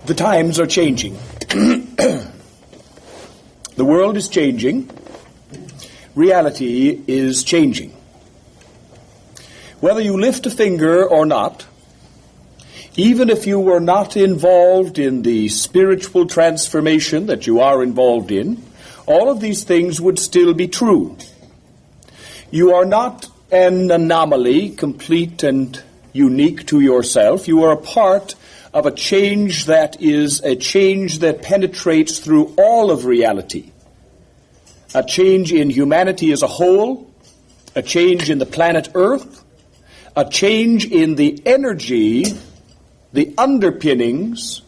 The times are changing. The world is changing. Reality is changing. Whether you lift a finger or not, even if you were not involved in the spiritual transformation that you are involved in, all of these things would still be true. You are not an anomaly, complete and unique to yourself. You are a part of a change that is a change that penetrates through all of reality. A change in humanity as a whole, a change in the planet Earth, a change in the energy, the underpinnings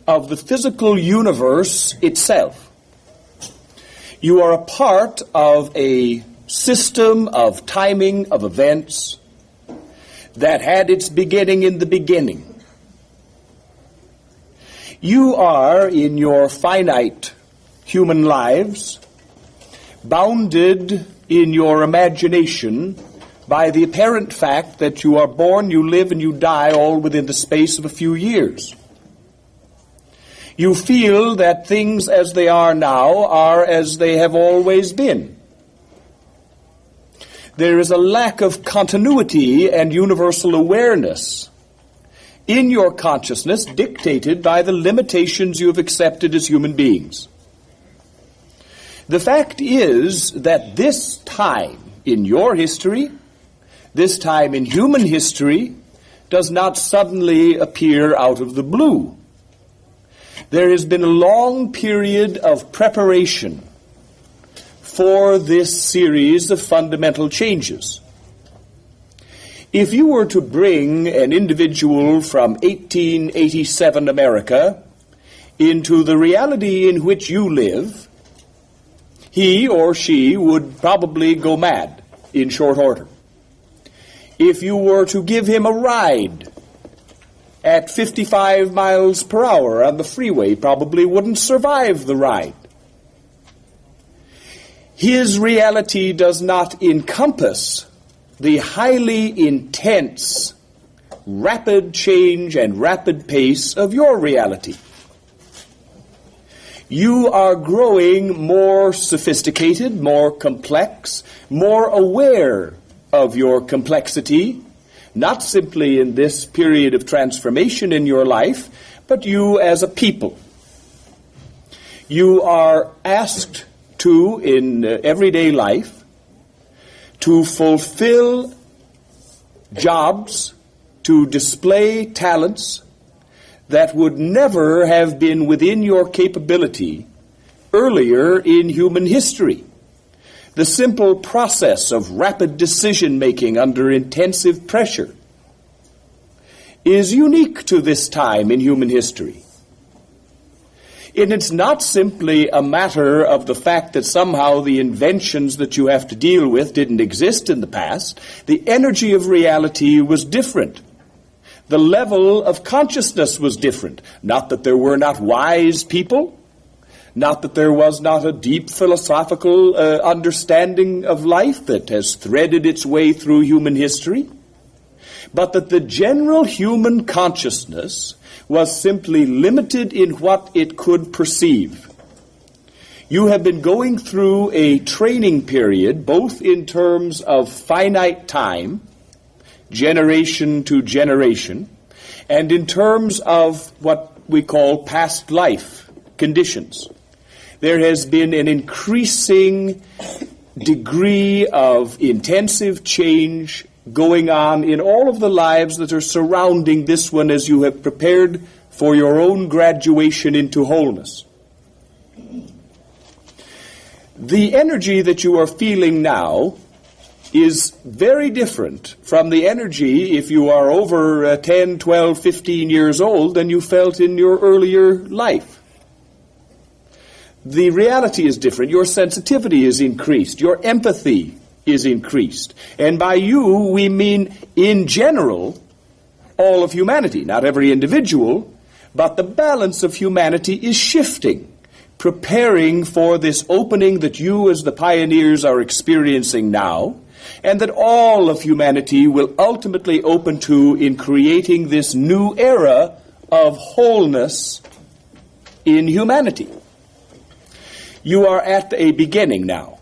of the physical universe itself. You are a part of a system of timing of events that had its beginning in the beginning. You are, in your finite human lives, bounded in your imagination by the apparent fact that you are born, you live, and you die all within the space of a few years. You feel that things as they are now are as they have always been. There is a lack of continuity and universal awareness in your consciousness dictated by the limitations you have accepted as human beings. The fact is that this time in your history, this time in human history, does not suddenly appear out of the blue. There has been a long period of preparation for this series of fundamental changes. If you were to bring an individual from 1887 America into the reality in which you live, he or she would probably go mad in short order. If you were to give him a ride at 55 miles per hour on the freeway, probably wouldn't survive the ride. His reality does not encompass the highly intense, rapid change and rapid pace of your reality. You are growing more sophisticated, more complex, more aware of your complexity, not simply in this period of transformation in your life, but you as a people. You are asked to, in everyday life, to fulfill jobs, to display talents that would never have been within your capability earlier in human history. The simple process of rapid decision-making under intensive pressure is unique to this time in human history. And it's not simply a matter of the fact that somehow the inventions that you have to deal with didn't exist in the past. The energy of reality was different. The level of consciousness was different. Not that there were not wise people, not that there was not a deep philosophical understanding of life that has threaded its way through human history, but that the general human consciousness was simply limited in what it could perceive. You have been going through a training period, both in terms of finite time, generation to generation, and in terms of what we call past life conditions. There has been an increasing degree of intensive change going on in all of the lives that are surrounding this one as you have prepared for your own graduation into wholeness. The energy that you are feeling now is very different from the energy if you are over 10, 12, 15 years old than you felt in your earlier life. The reality is different. Your sensitivity is increased. Your empathy is increased. And by you, we mean, in general, all of humanity. Not every individual, but the balance of humanity is shifting, preparing for this opening that you as the pioneers are experiencing now, and that all of humanity will ultimately open to in creating this new era of wholeness in humanity. You are at a beginning now.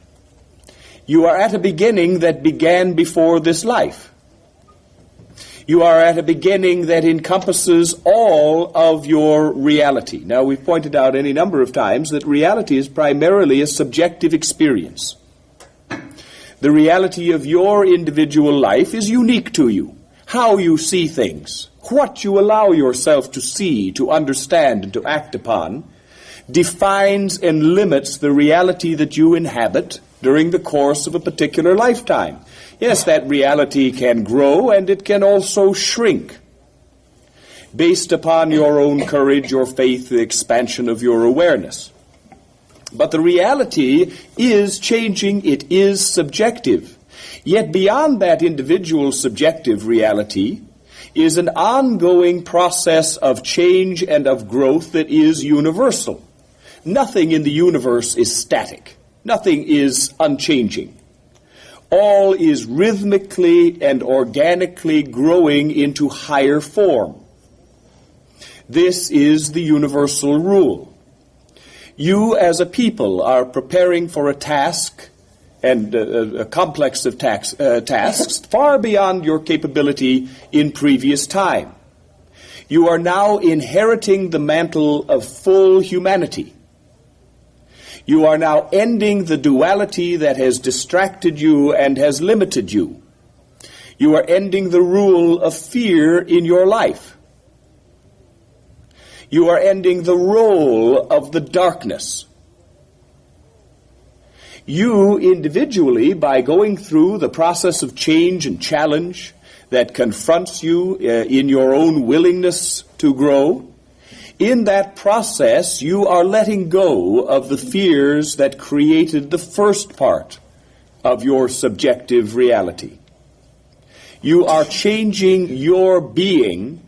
You are at a beginning that began before this life. You are at a beginning that encompasses all of your reality. Now, we've pointed out any number of times that reality is primarily a subjective experience. The reality of your individual life is unique to you. How you see things, what you allow yourself to see, to understand, and to act upon, defines and limits the reality that you inhabit during the course of a particular lifetime. Yes, that reality can grow and it can also shrink based upon your own courage, your faith, the expansion of your awareness. But the reality is changing, it is subjective. Yet beyond that individual subjective reality is an ongoing process of change and of growth that is universal. Nothing in the universe is static. Nothing is unchanging. All is rhythmically and organically growing into higher form. This is the universal rule. You as a people are preparing for a task and a complex of tasks far beyond your capability in previous time. You are now inheriting the mantle of full humanity. You are now ending the duality that has distracted you and has limited you. You are ending the rule of fear in your life. You are ending the role of the darkness. You individually, by going through the process of change and challenge that confronts you in your own willingness to grow, in that process you are letting go of the fears that created the first part of your subjective reality. You are changing your being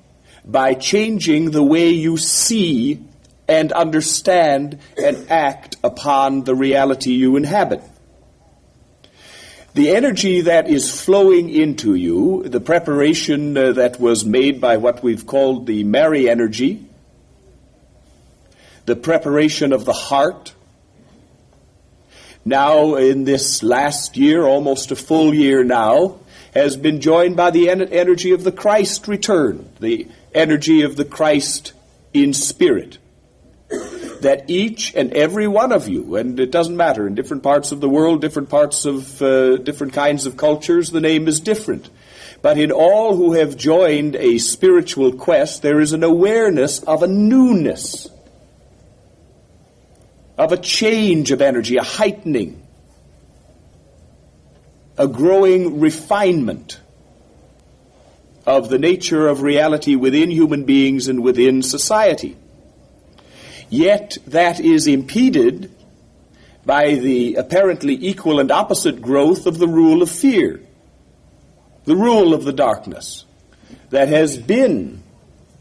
by changing the way you see and understand and act upon the reality you inhabit. The energy that is flowing into you, the preparation that was made by what we've called the Mary energy, the preparation of the heart, now in this last year, almost a full year now, has been joined by the energy of the Christ return, the energy of the Christ in spirit. That each and every one of you, and it doesn't matter, in different parts of the world, different parts of different kinds of cultures, the name is different. But in all who have joined a spiritual quest, there is an awareness of a newness, of a change of energy, a heightening, a growing refinement of the nature of reality within human beings and within society. Yet that is impeded by the apparently equal and opposite growth of the rule of fear, the rule of the darkness that has been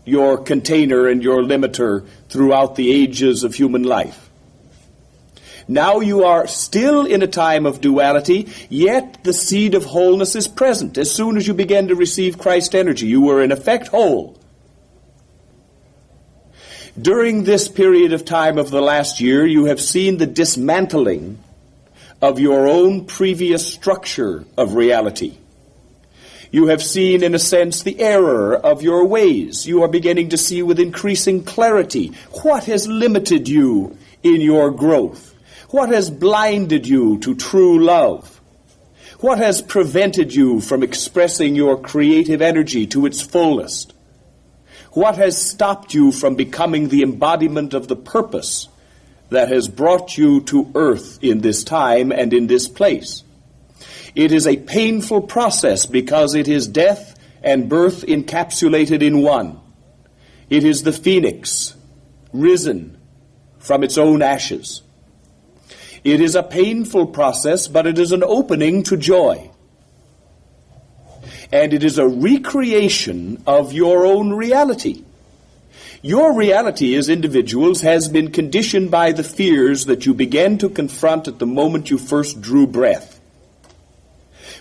your container and your limiter throughout the ages of human life. Now you are still in a time of duality, yet the seed of wholeness is present. As soon as you begin to receive Christ energy, you were in effect whole. During this period of time of the last year, you have seen the dismantling of your own previous structure of reality. You have seen, in a sense, the error of your ways. You are beginning to see with increasing clarity what has limited you in your growth. What has blinded you to true love? What has prevented you from expressing your creative energy to its fullest? What has stopped you from becoming the embodiment of the purpose that has brought you to earth in this time and in this place? It is a painful process because it is death and birth encapsulated in one. It is the phoenix risen from its own ashes. It is a painful process, but it is an opening to joy. And it is a recreation of your own reality. Your reality as individuals has been conditioned by the fears that you began to confront at the moment you first drew breath.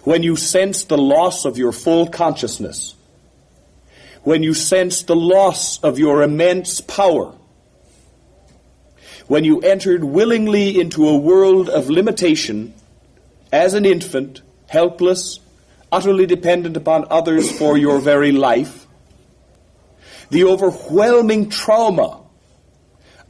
When you sensed the loss of your full consciousness. When you sensed the loss of your immense power. when you entered willingly into a world of limitation as an infant, helpless, utterly dependent upon others for your very life, the overwhelming trauma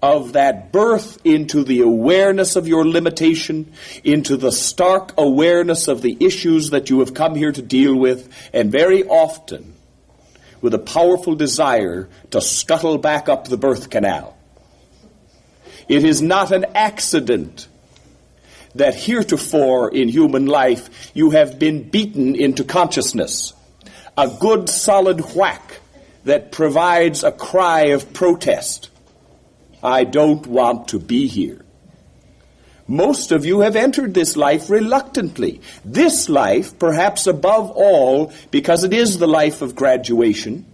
of that birth into the awareness of your limitation, into the stark awareness of the issues that you have come here to deal with, and very often with a powerful desire to scuttle back up the birth canal. It is not an accident that heretofore in human life you have been beaten into consciousness, a good solid whack that provides a cry of protest. I don't want to be here. Most of you have entered this life reluctantly. This life, perhaps above all, because it is the life of graduation,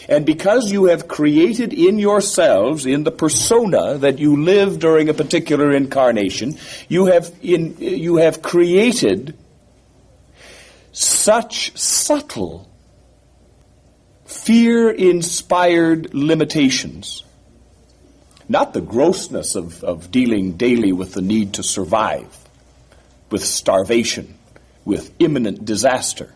and because you have created in yourselves, in the persona that you live during a particular incarnation, you have created such subtle, fear-inspired limitations. Not the grossness of dealing daily with the need to survive, with starvation, with imminent disaster,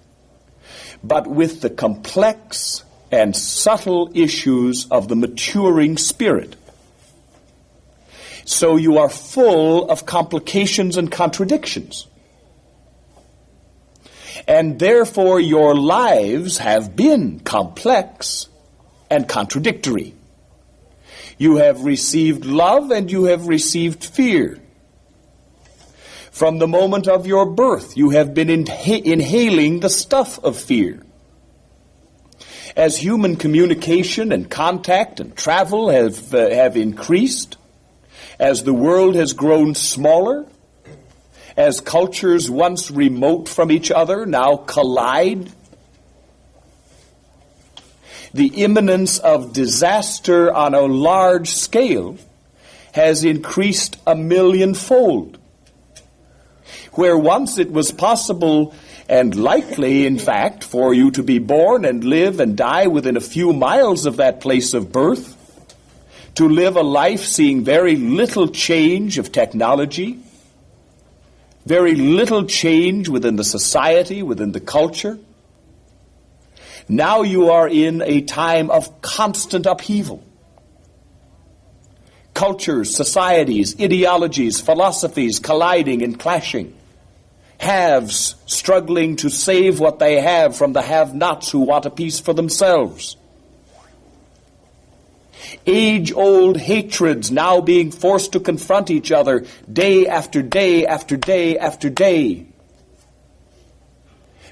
but with the complex and subtle issues of the maturing spirit. So you are full of complications and contradictions. And therefore your lives have been complex and contradictory. You have received love and you have received fear. From the moment of your birth, you have been inhaling the stuff of fear. As human communication and contact and travel have increased, as the world has grown smaller, as cultures once remote from each other now collide, the imminence of disaster on a large scale has increased 1,000,000-fold. Where once it was possible and likely, in fact, for you to be born and live and die within a few miles of that place of birth, to live a life seeing very little change of technology, very little change within the society, within the culture, now you are in a time of constant upheaval. Cultures, societies, ideologies, philosophies colliding and clashing. Haves struggling to save what they have from the have-nots who want a piece for themselves. Age-old hatreds now being forced to confront each other day after day after day after day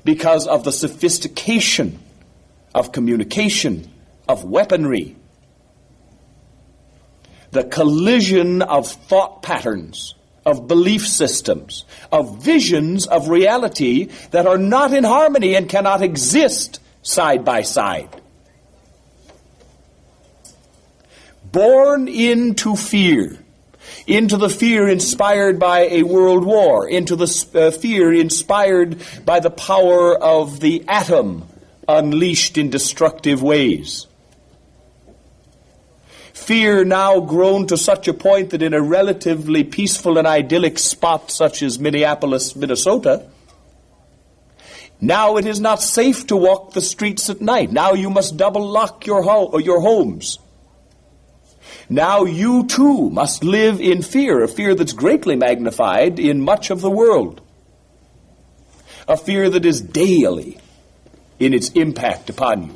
because of the sophistication of communication, of weaponry, the collision of thought patterns, of belief systems, of visions of reality that are not in harmony and cannot exist side by side. Born into fear, into the fear inspired by a world war, into the fear inspired by the power of the atom unleashed in destructive ways. Fear now grown to such a point that in a relatively peaceful and idyllic spot such as Minneapolis, Minnesota, now it is not safe to walk the streets at night. Now you must double lock your homes. Now you too must live in fear, a fear that's greatly magnified in much of the world, a fear that is daily in its impact upon you,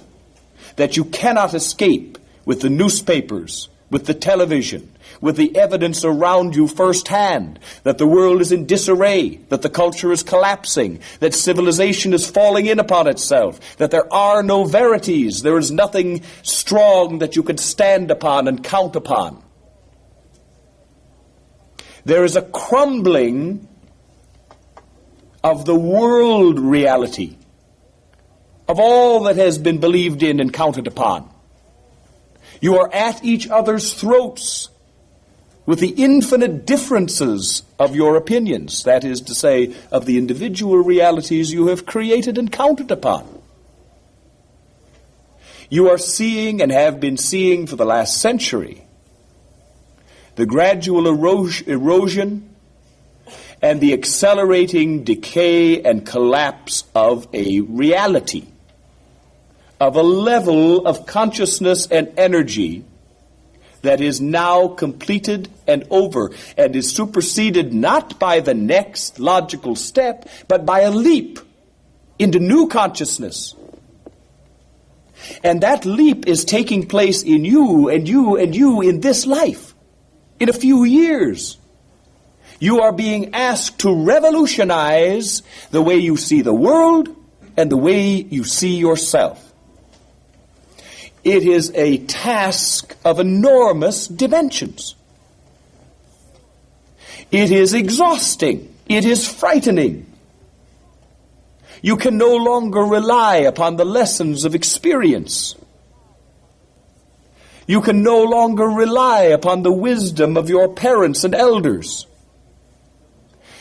that you cannot escape with the newspapers, with the television, with the evidence around you firsthand, that the world is in disarray, that the culture is collapsing, that civilization is falling in upon itself, that there are no verities, there is nothing strong that you can stand upon and count upon. There is a crumbling of the world reality, of all that has been believed in and counted upon. You are at each other's throats with the infinite differences of your opinions, that is to say, of the individual realities you have created and counted upon. You are seeing and have been seeing for the last century the gradual erosion, and the accelerating decay and collapse of a reality, of a level of consciousness and energy that is now completed and over, and is superseded not by the next logical step, but by a leap into new consciousness. And that leap is taking place in you and you and you in this life. In a few years, you are being asked to revolutionize the way you see the world and the way you see yourself. It is a task of enormous dimensions. It is exhausting. It is frightening. You can no longer rely upon the lessons of experience. You can no longer rely upon the wisdom of your parents and elders.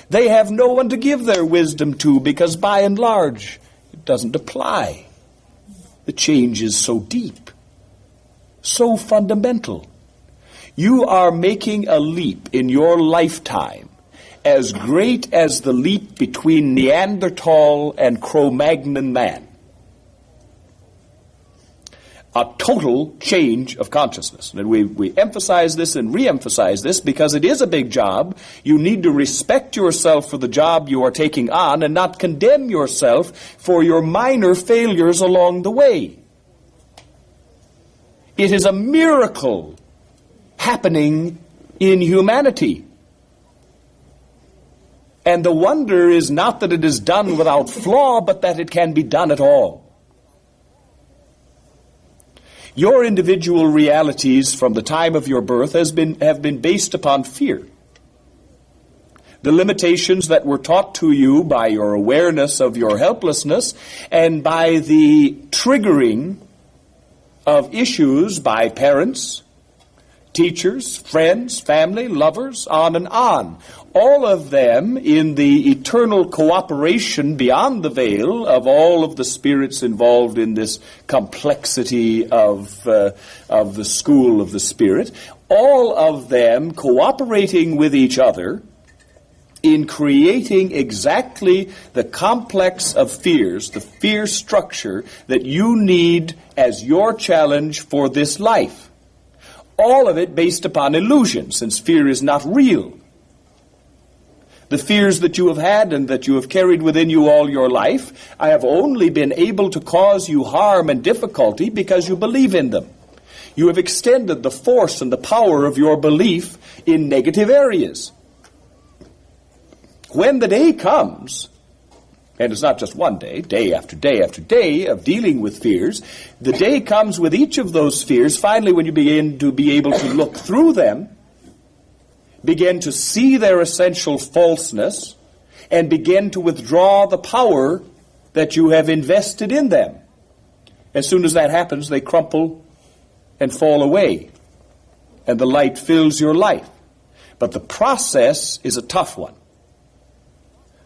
They have no one to give their wisdom to because by and large it doesn't apply. The change is so deep, so fundamental. You are making a leap in your lifetime as great as the leap between Neanderthal and Cro-Magnon man. A total change of consciousness. And we emphasize this and re-emphasize this because it is a big job. You need to respect yourself for the job you are taking on and not condemn yourself for your minor failures along the way. It is a miracle happening in humanity. And the wonder is not that it is done without flaw, but that it can be done at all. Your individual realities from the time of your birth have been based upon fear. The limitations that were taught to you by your awareness of your helplessness and by the triggering of issues by parents, teachers, friends, family, lovers, on and on. All of them in the eternal cooperation beyond the veil of all of the spirits involved in this complexity of the school of the spirit, all of them cooperating with each other in creating exactly the complex of fears, the fear structure that you need as your challenge for this life. All of it based upon illusion, since fear is not real. The fears that you have had and that you have carried within you all your life, I have only been able to cause you harm and difficulty because you believe in them. You have extended the force and the power of your belief in negative areas. When the day comes, and it's not just one day, day after day after day of dealing with fears, the day comes with each of those fears, finally when you begin to be able to look through them, begin to see their essential falseness, and begin to withdraw the power that you have invested in them. As soon as that happens, they crumple and fall away, and the light fills your life. But the process is a tough one.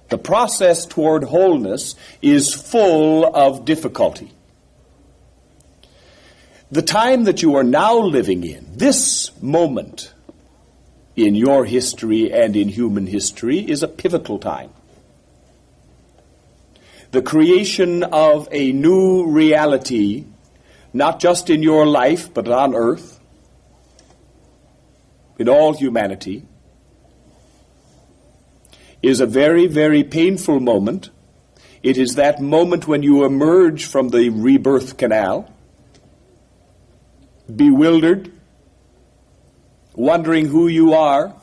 The process toward wholeness is full of difficulty. The time that you are now living in, this moment in your history and in human history, is a pivotal time. The creation of a new reality, not just in your life, but on earth, in all humanity, is a very, very painful moment. It is that moment when you emerge from the rebirth canal, bewildered, wondering who you are.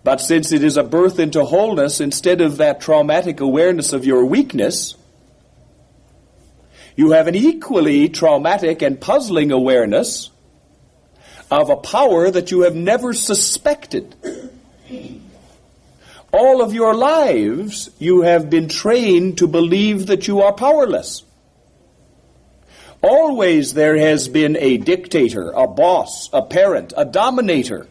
But since it is a birth into wholeness, instead of that traumatic awareness of your weakness, you have an equally traumatic and puzzling awareness of a power that you have never suspected. All of your lives, you have been trained to believe that you are powerless. Always there has been a dictator, a boss, a parent, a dominator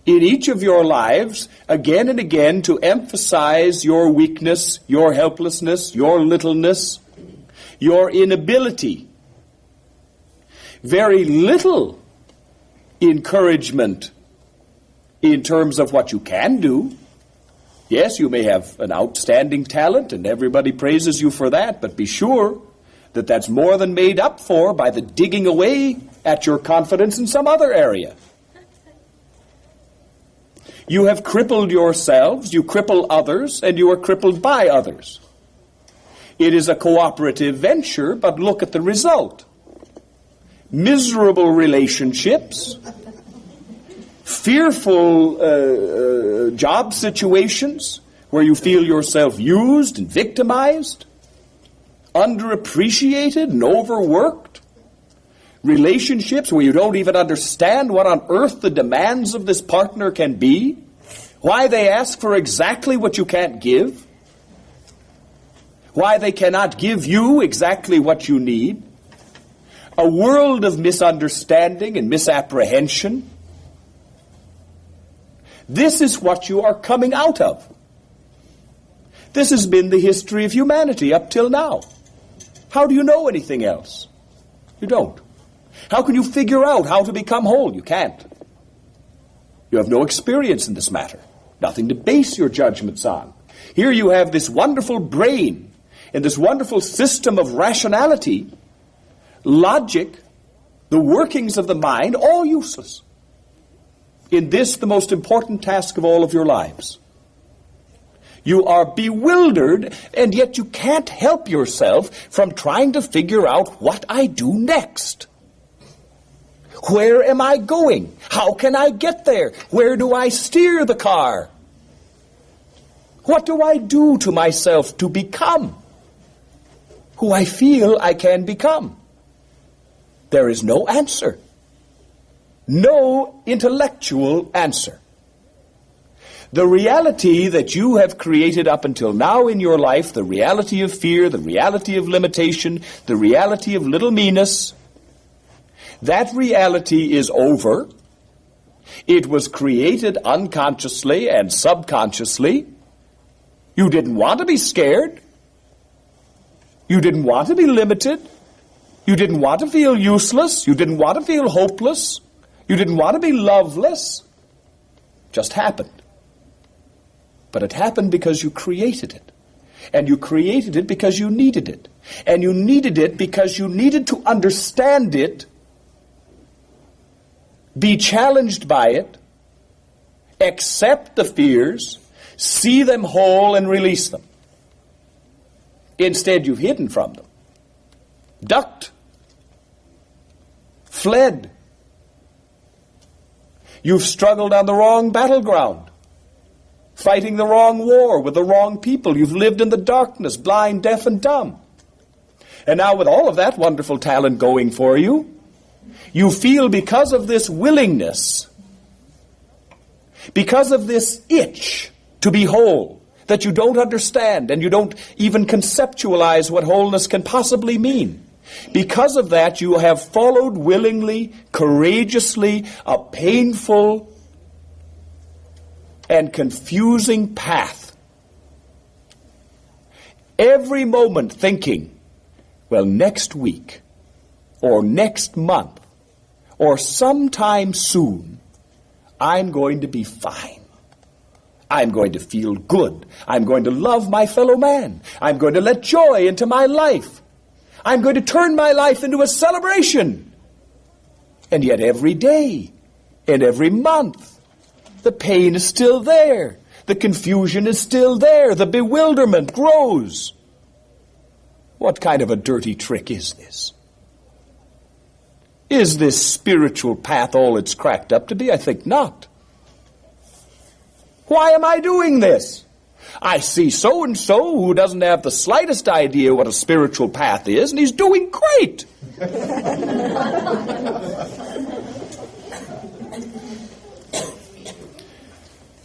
in each of your lives, again and again, to emphasize your weakness, your helplessness, your littleness, your inability. Very little encouragement in terms of what you can do. Yes, you may have an outstanding talent and everybody praises you for that, but be sure that that's more than made up for by the digging away at your confidence in some other area. You have crippled yourselves, you cripple others, and you are crippled by others. It is a cooperative venture, but look at the result. Miserable relationships, fearful job situations where you feel yourself used and victimized, underappreciated and overworked, relationships where you don't even understand what on earth the demands of this partner can be, why they ask for exactly what you can't give, why they cannot give you exactly what you need, a world of misunderstanding and misapprehension. This is what you are coming out of. This has been the history of humanity up till now. How do you know anything else? You don't. How can you figure out how to become whole? You can't. You have no experience in this matter. Nothing to base your judgments on. Here you have this wonderful brain and this wonderful system of rationality, logic, the workings of the mind, all useless. In this, the most important task of all of your lives. You are bewildered, and yet you can't help yourself from trying to figure out what I do next. Where am I going? How can I get there? Where do I steer the car? What do I do to myself to become who I feel I can become? There is no answer. No intellectual answer. The reality that you have created up until now in your life, the reality of fear, the reality of limitation, the reality of little meanness, that reality is over. It was created unconsciously and subconsciously. You didn't want to be scared. You didn't want to be limited. You didn't want to feel useless. You didn't want to feel hopeless. You didn't want to be loveless. Just happened. But it happened because you created it. And you created it because you needed it. And you needed it because you needed to understand it, be challenged by it, accept the fears, see them whole and release them. Instead, you've hidden from them, ducked, fled. You've struggled on the wrong battleground, fighting the wrong war with the wrong people. You've lived in the darkness, blind, deaf, and dumb. And now with all of that wonderful talent going for you, you feel because of this willingness, because of this itch to be whole, that you don't understand and you don't even conceptualize what wholeness can possibly mean. Because of that, you have followed willingly, courageously, a painful and confusing path. Every moment thinking, well, next week, or next month, or sometime soon, I'm going to be fine. I'm going to feel good. I'm going to love my fellow man. I'm going to let joy into my life. I'm going to turn my life into a celebration. And yet every day and every month, the pain is still there. The confusion is still there. The bewilderment grows. What kind of a dirty trick is this? Is this spiritual path all it's cracked up to be? I think not. Why am I doing this? I see so-and-so who doesn't have the slightest idea what a spiritual path is, and he's doing great.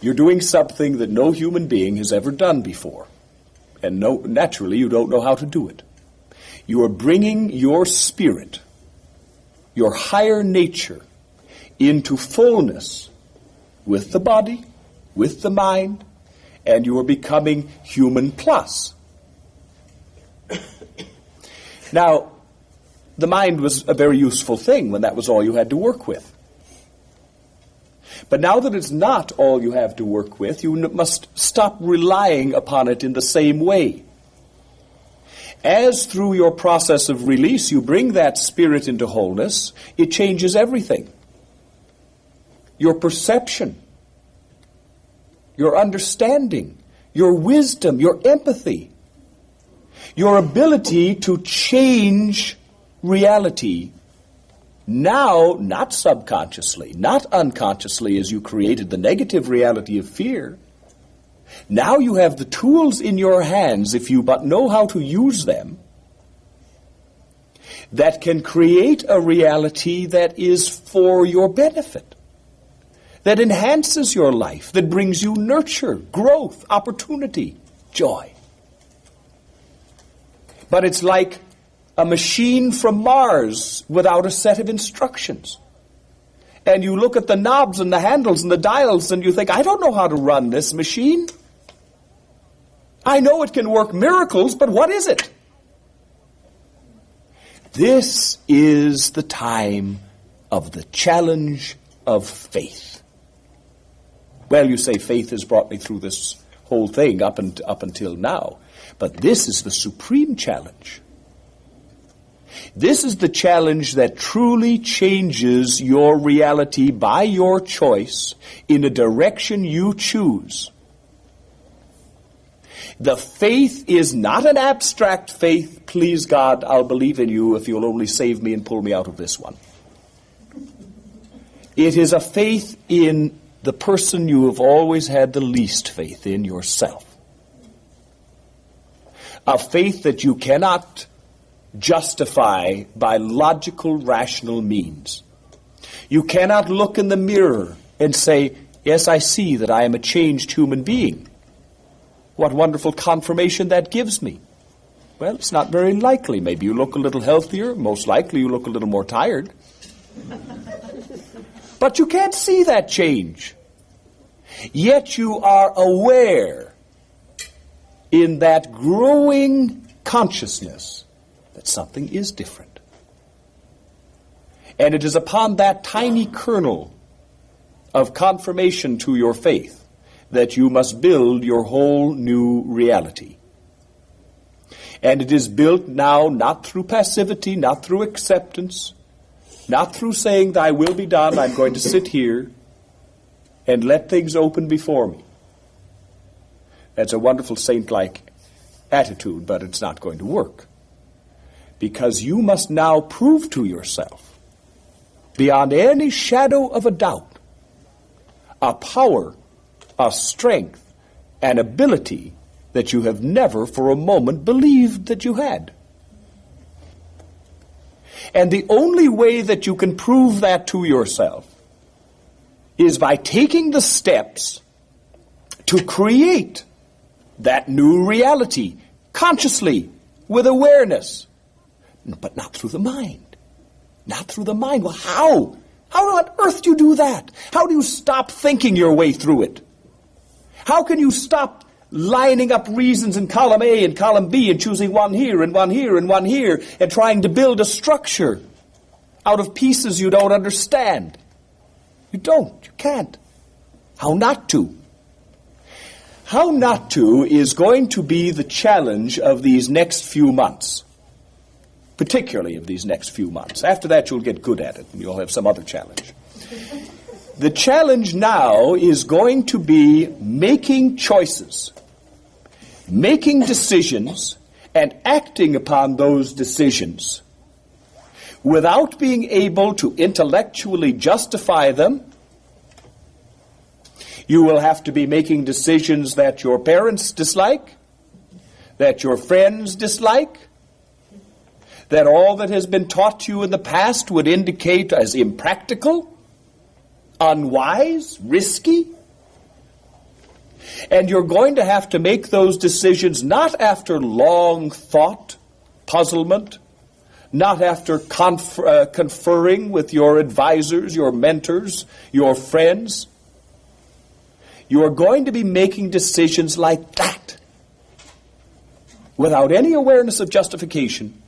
You're doing something that no human being has ever done before. And naturally, you don't know how to do it. You are bringing your spirit, your higher nature, into fullness with the body, with the mind, and you are becoming human plus. Now, the mind was a very useful thing when that was all you had to work with. But now that it's not all you have to work with, you must stop relying upon it in the same way. As through your process of release you bring that spirit into wholeness, it changes everything. Your perception, your understanding, your wisdom, your empathy, your ability to change reality. Now, not subconsciously, not unconsciously as you created the negative reality of fear. Now you have the tools in your hands, if you but know how to use them, that can create a reality that is for your benefit, that enhances your life, that brings you nurture, growth, opportunity, joy. But it's like a machine from Mars without a set of instructions. And you look at the knobs and the handles and the dials and you think, I don't know how to run this machine. I know it can work miracles, but what is it? This is the time of the challenge of faith. Well, you say faith has brought me through this whole thing up until now. But this is the supreme challenge. This is the challenge that truly changes your reality by your choice in a direction you choose. The faith is not an abstract faith, please God, I'll believe in you if you'll only save me and pull me out of this one. It is a faith in the person you have always had the least faith in, yourself. A faith that you cannot justify by logical, rational means. You cannot look in the mirror and say, yes, I see that I am a changed human being. What wonderful confirmation that gives me. Well, it's not very likely. Maybe you look a little healthier. Most likely you look a little more tired. But you can't see that change. Yet you are aware in that growing consciousness that something is different. And it is upon that tiny kernel of confirmation to your faith that you must build your whole new reality. And it is built now not through passivity, not through acceptance, not through saying, thy will be done, I'm going to sit here and let things open before me. That's a wonderful saint-like attitude, but it's not going to work. Because you must now prove to yourself, beyond any shadow of a doubt, a power, a strength, an ability that you have never for a moment believed that you had. And the only way that you can prove that to yourself is by taking the steps to create that new reality consciously, with awareness, but not through the mind. Not through the mind. Well, how? How on earth do you do that? How do you stop thinking your way through it? How can you stop lining up reasons in column A and column B and choosing one here and one here and one here and trying to build a structure out of pieces you don't understand? You don't. You can't. How not to? How not to is going to be the challenge of these next few months. Particularly of these next few months. After that you'll get good at it and you'll have some other challenge. The challenge now is going to be making choices, making decisions, and acting upon those decisions without being able to intellectually justify them. You will have to be making decisions that your parents dislike, that your friends dislike, that all that has been taught you in the past would indicate as impractical, unwise, risky. And you're going to have to make those decisions not after long thought, puzzlement, not after conferring with your advisors, your mentors, your friends. You are going to be making decisions like that, without any awareness of justification,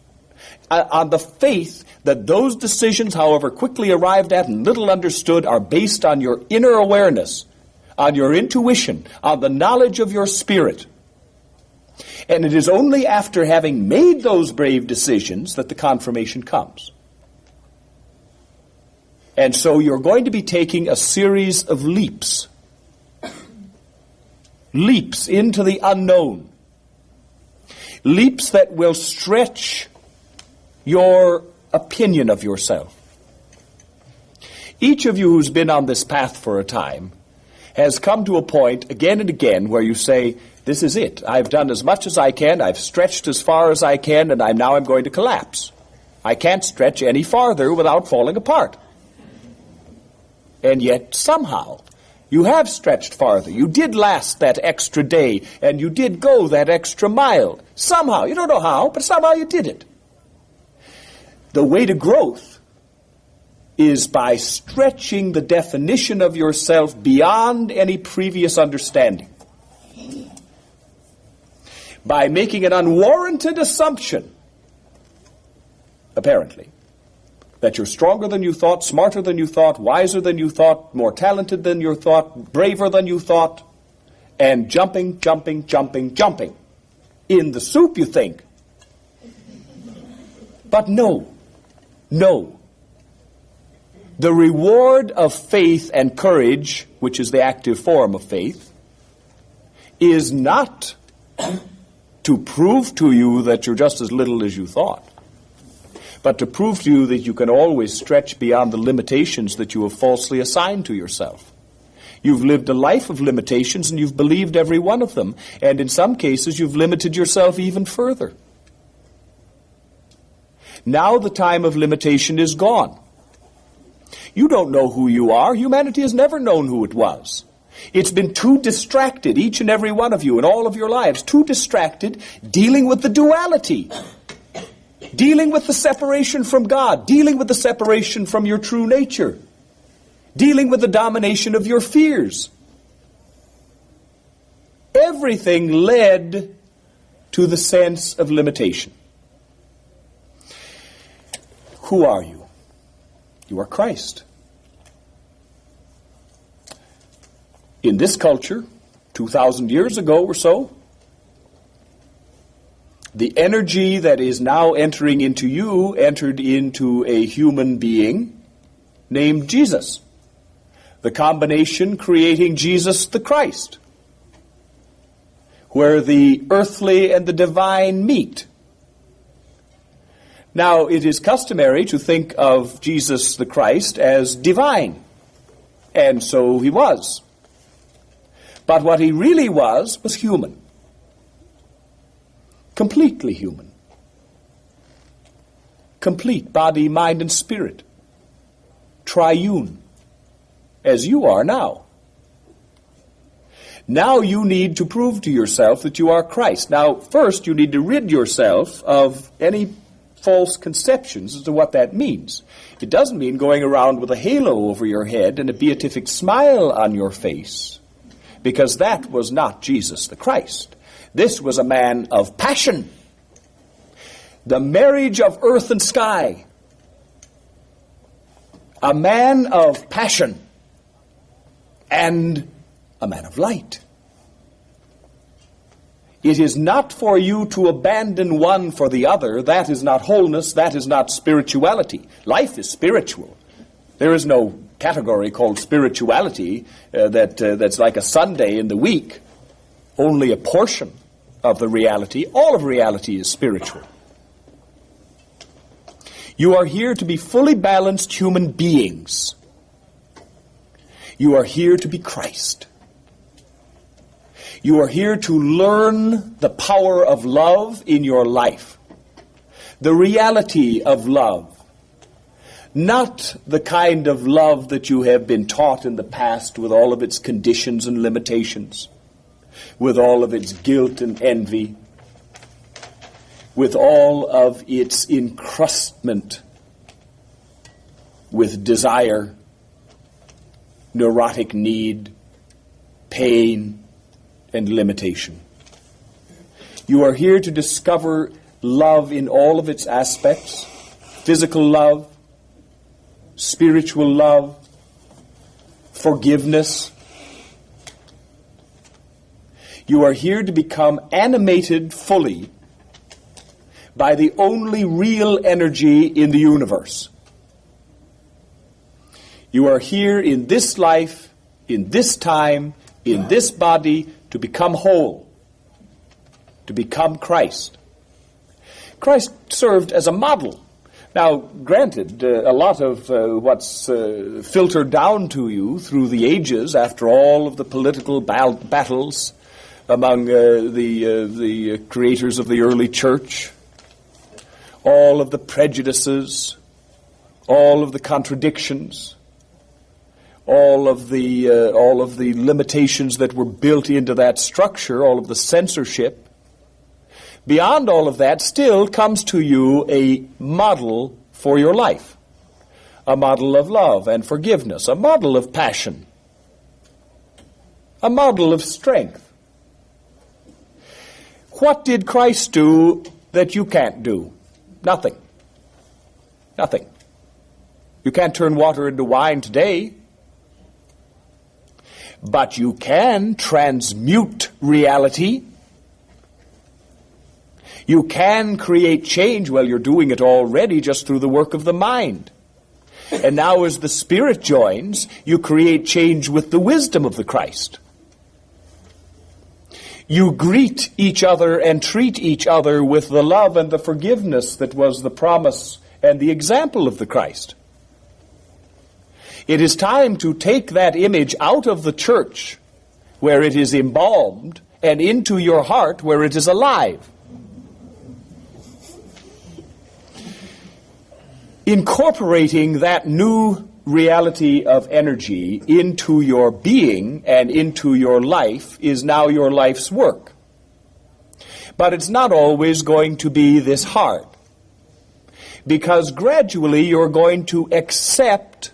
on the faith that those decisions, however quickly arrived at and little understood, are based on your inner awareness, on your intuition, on the knowledge of your spirit. And it is only after having made those brave decisions that the confirmation comes. And so you're going to be taking a series of leaps. Leaps into the unknown. Leaps that will stretch your opinion of yourself. Each of you who's been on this path for a time has come to a point again and again where you say, this is it. I've done as much as I can. I've stretched as far as I can, and now I'm going to collapse. I can't stretch any farther without falling apart. And yet, somehow, you have stretched farther. You did last that extra day, and you did go that extra mile. Somehow. You don't know how, but somehow you did it. The way to growth is by stretching the definition of yourself beyond any previous understanding. By making an unwarranted assumption, apparently, that you're stronger than you thought, smarter than you thought, wiser than you thought, more talented than you thought, braver than you thought, and jumping. In the soup, you think. But no. The reward of faith and courage, which is the active form of faith, is not to prove to you that you're just as little as you thought, but to prove to you that you can always stretch beyond the limitations that you have falsely assigned to yourself. You've lived a life of limitations, and you've believed every one of them, and in some cases you've limited yourself even further. Now the time of limitation is gone. You don't know who you are. Humanity has never known who it was. It's been too distracted, each and every one of you in all of your lives, too distracted dealing with the duality. Dealing with the separation from God, dealing with the separation from your true nature, dealing with the domination of your fears. Everything led to the sense of limitation. Who are you? You are Christ. In this culture, 2,000 years ago or so, the energy that is now entering into you entered into a human being named Jesus. The combination creating Jesus the Christ, where the earthly and the divine meet. Now, it is customary to think of Jesus the Christ as divine, and so he was. But what he really was human. Completely human. Complete body, mind, and spirit. Triune, as you are now. Now you need to prove to yourself that you are Christ. Now, first you need to rid yourself of any false conceptions as to what that means. It doesn't mean going around with a halo over your head and a beatific smile on your face, because that was not Jesus the Christ. This was a man of passion. The marriage of earth and sky. A man of passion. And a man of light. It is not for you to abandon one for the other. That is not wholeness. That is not spirituality. Life is spiritual. There is no category called spirituality that's like a Sunday in the week. Only a portion of the reality. All of reality is spiritual. You are here to be fully balanced human beings. You are here to be Christ. You are here to learn the power of love in your life. The reality of love. Not the kind of love that you have been taught in the past with all of its conditions and limitations, with all of its guilt and envy, with all of its encrustment with desire, neurotic need, pain, and limitation. You are here to discover love in all of its aspects, physical love, spiritual love, forgiveness. You are here to become animated fully by the only real energy in the universe. You are here in this life, in this time, in this body, to become whole, to become Christ. Christ served as a model. Now, granted, a lot of what's filtered down to you through the ages, after all of the political battles among the creators of the early church, all of the prejudices, all of the contradictions, all of the limitations that were built into that structure, all of the censorship. Beyond all of that, still comes to you a model for your life, a model of love and forgiveness, a model of passion, a model of strength. What did Christ do that you can't do? Nothing. Nothing. You can't turn water into wine today, but you can transmute reality. You can create change. Well, you're doing it already just through the work of the mind. And now as the Spirit joins, you create change with the wisdom of the Christ. You greet each other and treat each other with the love and the forgiveness that was the promise and the example of the Christ. It is time to take that image out of the church, where it is embalmed, and into your heart, where it is alive. Incorporating that new reality of energy into your being and into your life is now your life's work. But it's not always going to be this hard, because gradually you're going to accept,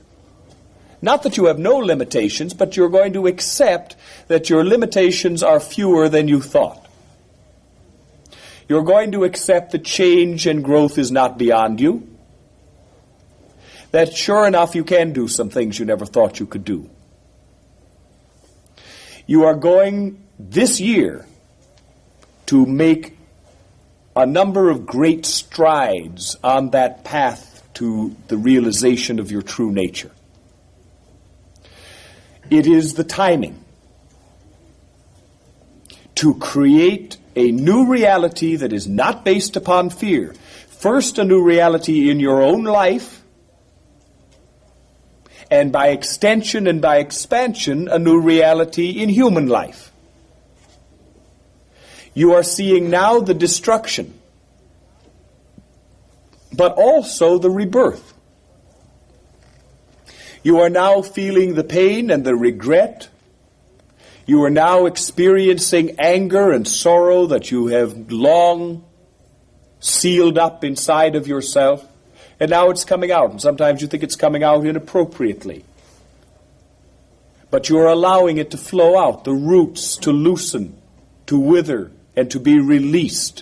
not that you have no limitations, but you're going to accept that your limitations are fewer than you thought. You're going to accept that change and growth is not beyond you, that sure enough you can do some things you never thought you could do. You are going this year to make a number of great strides on that path to the realization of your true nature. It is the timing to create a new reality that is not based upon fear. First, a new reality in your own life, and by extension and by expansion, a new reality in human life. You are seeing now the destruction, but also the rebirth. You are now feeling the pain and the regret. You are now experiencing anger and sorrow that you have long sealed up inside of yourself. And now it's coming out, and sometimes you think it's coming out inappropriately. But you're allowing it to flow out, the roots to loosen, to wither, and to be released.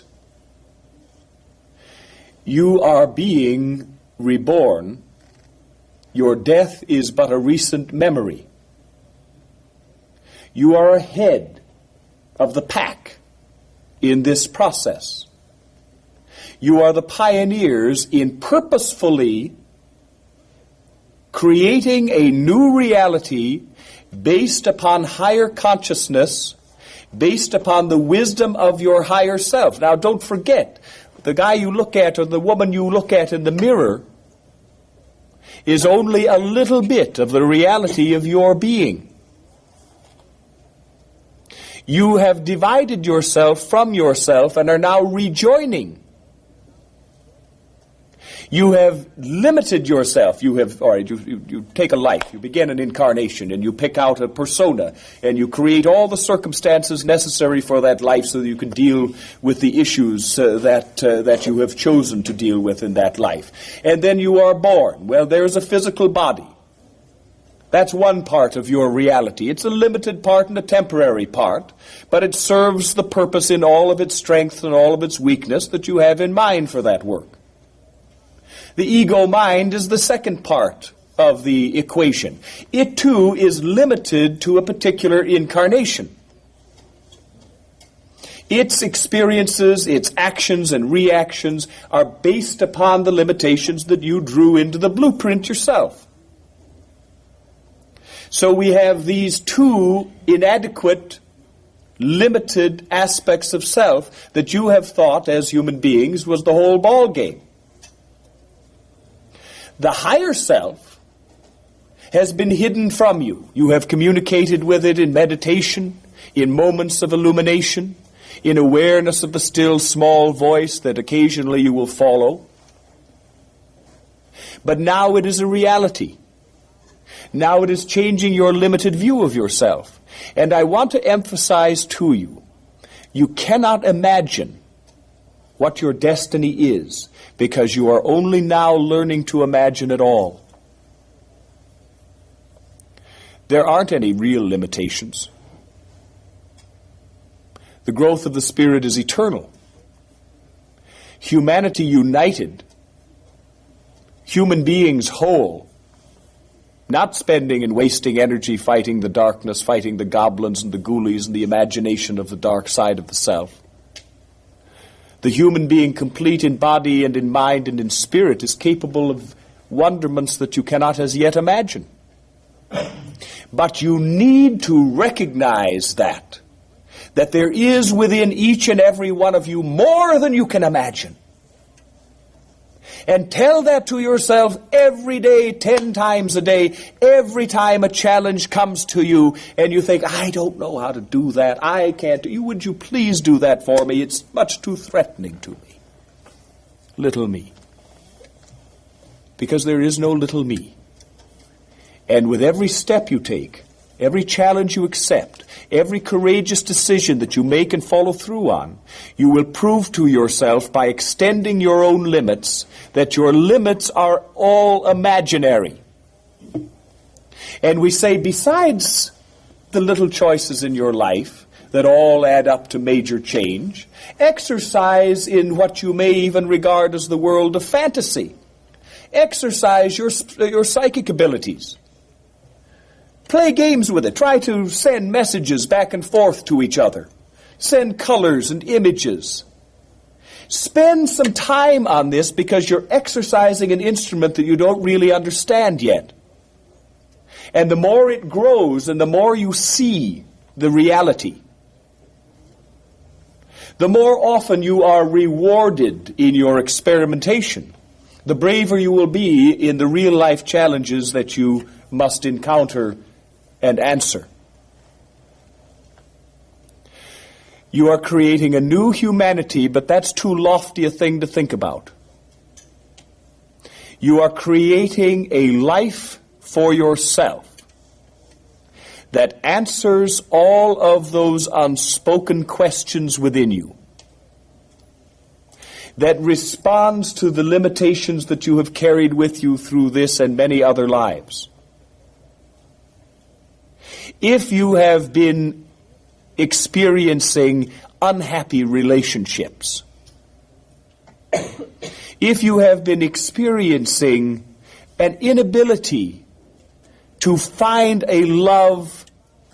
You are being reborn. Your death is but a recent memory. You are ahead of the pack in this process. You are the pioneers in purposefully creating a new reality based upon higher consciousness, based upon the wisdom of your higher self. Now, don't forget, the guy you look at or the woman you look at in the mirror is only a little bit of the reality of your being. You have divided yourself from yourself and are now rejoining. You have limited yourself. You take a life, you begin an incarnation, and you pick out a persona, and you create all the circumstances necessary for that life so that you can deal with the issues that you have chosen to deal with in that life. And then you are born. Well, there's a physical body. That's one part of your reality. It's a limited part and a temporary part, but it serves the purpose in all of its strength and all of its weakness that you have in mind for that work. The ego mind is the second part of the equation. It too is limited to a particular incarnation. Its experiences, its actions and reactions are based upon the limitations that you drew into the blueprint yourself. So we have these two inadequate, limited aspects of self that you have thought as human beings was the whole ball game. The higher self has been hidden from you. You have communicated with it in meditation, in moments of illumination, in awareness of the still small voice that occasionally you will follow. But now it is a reality. Now it is changing your limited view of yourself. And I want to emphasize to you, you cannot imagine what your destiny is because you are only now learning to imagine it all. There aren't any real limitations. The growth of the Spirit is eternal. Humanity united, human beings whole, not spending and wasting energy fighting the darkness, fighting the goblins and the ghoulies and the imagination of the dark side of the self. The human being complete in body and in mind and in spirit is capable of wonderments that you cannot as yet imagine. But you need to recognize that there is within each and every one of you more than you can imagine. And tell that to yourself every day, 10 times a day, every time a challenge comes to you and you think, I don't know how to do that, I can't do. Would you please do that for me? It's much too threatening to me. Little me. Because there is no little me. And with every step you take, every challenge you accept, every courageous decision that you make and follow through on, you will prove to yourself by extending your own limits that your limits are all imaginary. And we say, besides the little choices in your life that all add up to major change, exercise in what you may even regard as the world of fantasy. Exercise your psychic abilities. Play games with it. Try to send messages back and forth to each other. Send colors and images. Spend some time on this because you're exercising an instrument that you don't really understand yet. And the more it grows and the more you see the reality, the more often you are rewarded in your experimentation, the braver you will be in the real life challenges that you must encounter and answer. You are creating a new humanity, but that's too lofty a thing to think about. You are creating a life for yourself that answers all of those unspoken questions within you, that responds to the limitations that you have carried with you through this and many other lives. If you have been experiencing unhappy relationships, if you have been experiencing an inability to find a love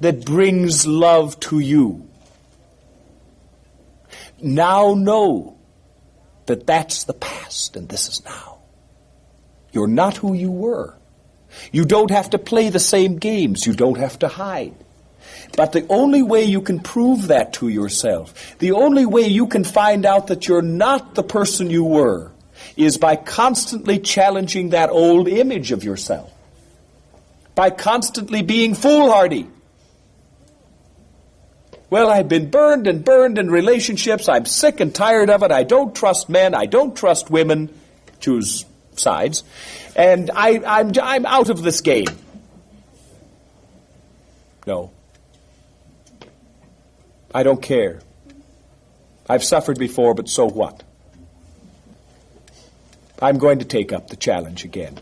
that brings love to you, now know that that's the past and this is now. You're not who you were. You don't have to play the same games. You don't have to hide. But the only way you can prove that to yourself, the only way you can find out that you're not the person you were, is by constantly challenging that old image of yourself. By constantly being foolhardy. Well, I've been burned in relationships. I'm sick and tired of it. I don't trust men. I don't trust women. Choose sides. And I'm out of this game. No. I don't care. I've suffered before, but so what? I'm going to take up the challenge again.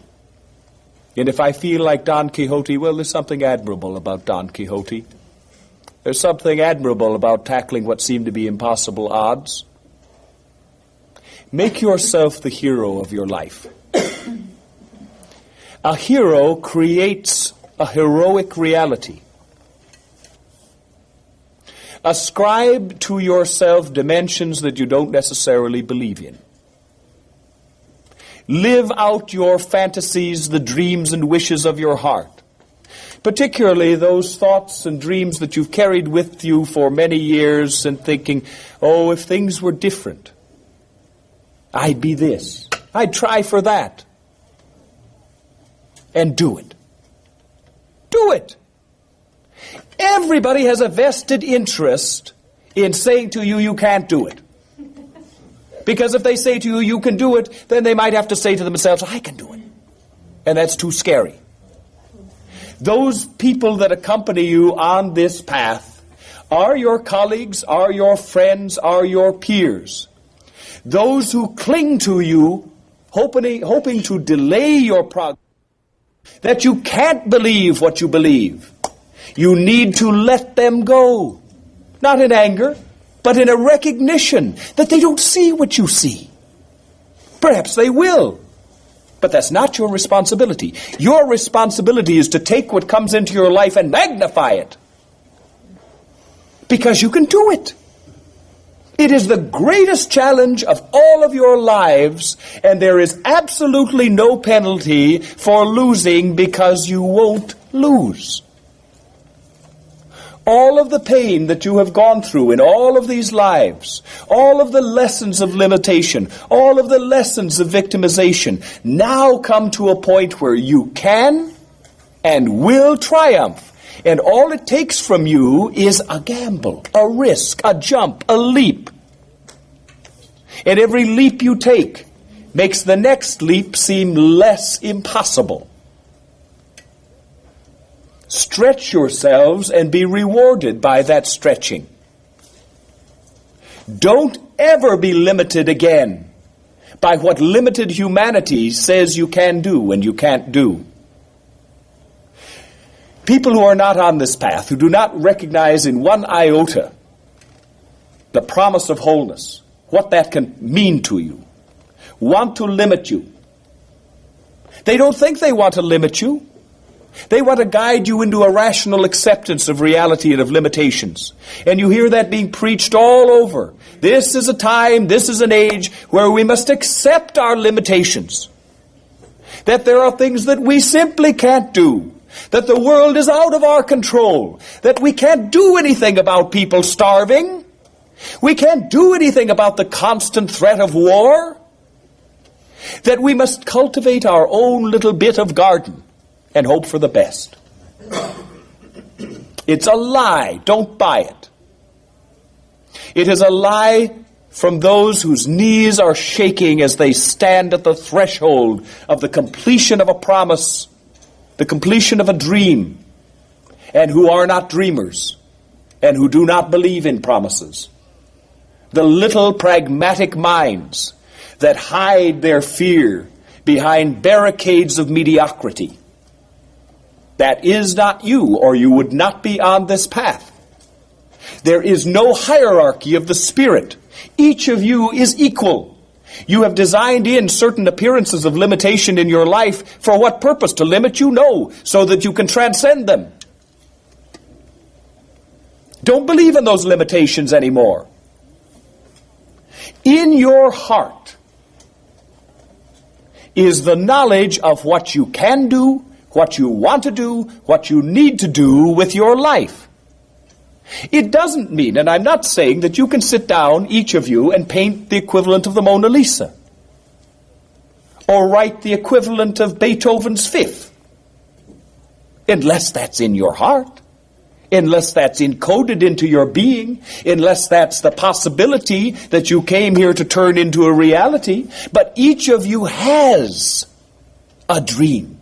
And if I feel like Don Quixote, well, there's something admirable about Don Quixote. There's something admirable about tackling what seem to be impossible odds. Make yourself the hero of your life. A hero creates a heroic reality. Ascribe to yourself dimensions that you don't necessarily believe in. Live out your fantasies, the dreams and wishes of your heart. Particularly those thoughts and dreams that you've carried with you for many years and thinking, oh, if things were different, I'd be this. I'd try for that. And do it. Do it. Everybody has a vested interest in saying to you, you can't do it. Because if they say to you, you can do it, then they might have to say to themselves, I can do it. And that's too scary. Those people that accompany you on this path are your colleagues, are your friends, are your peers. Those who cling to you, hoping to delay your progress, that you can't believe what you believe. You need to let them go. Not in anger, but in a recognition that they don't see what you see. Perhaps they will, but that's not your responsibility. Your responsibility is to take what comes into your life and magnify it. Because you can do it. It is the greatest challenge of all of your lives, and there is absolutely no penalty for losing because you won't lose. All of the pain that you have gone through in all of these lives, all of the lessons of limitation, all of the lessons of victimization, now come to a point where you can and will triumph. And all it takes from you is a gamble, a risk, a jump, a leap. And every leap you take makes the next leap seem less impossible. Stretch yourselves and be rewarded by that stretching. Don't ever be limited again by what limited humanity says you can do and you can't do. People who are not on this path, who do not recognize in one iota the promise of wholeness, what that can mean to you, want to limit you. They don't think they want to limit you. They want to guide you into a rational acceptance of reality and of limitations. And you hear that being preached all over. This is a time, this is an age where we must accept our limitations. That there are things that we simply can't do. That the world is out of our control. That we can't do anything about people starving. We can't do anything about the constant threat of war. That we must cultivate our own little bit of garden and hope for the best. It's a lie. Don't buy it. It is a lie from those whose knees are shaking as they stand at the threshold of the completion of a promise, the completion of a dream, and who are not dreamers, and who do not believe in promises. The little pragmatic minds that hide their fear behind barricades of mediocrity. That is not you, or you would not be on this path. There is no hierarchy of the Spirit. Each of you is equal. You have designed in certain appearances of limitation in your life. For what purpose? To limit you? No, so that you can transcend them. Don't believe in those limitations anymore. In your heart is the knowledge of what you can do, what you want to do, what you need to do with your life. It doesn't mean, and I'm not saying that you can sit down, each of you, and paint the equivalent of the Mona Lisa, or write the equivalent of Beethoven's Fifth, unless that's in your heart, unless that's encoded into your being, unless that's the possibility that you came here to turn into a reality. But each of you has a dream.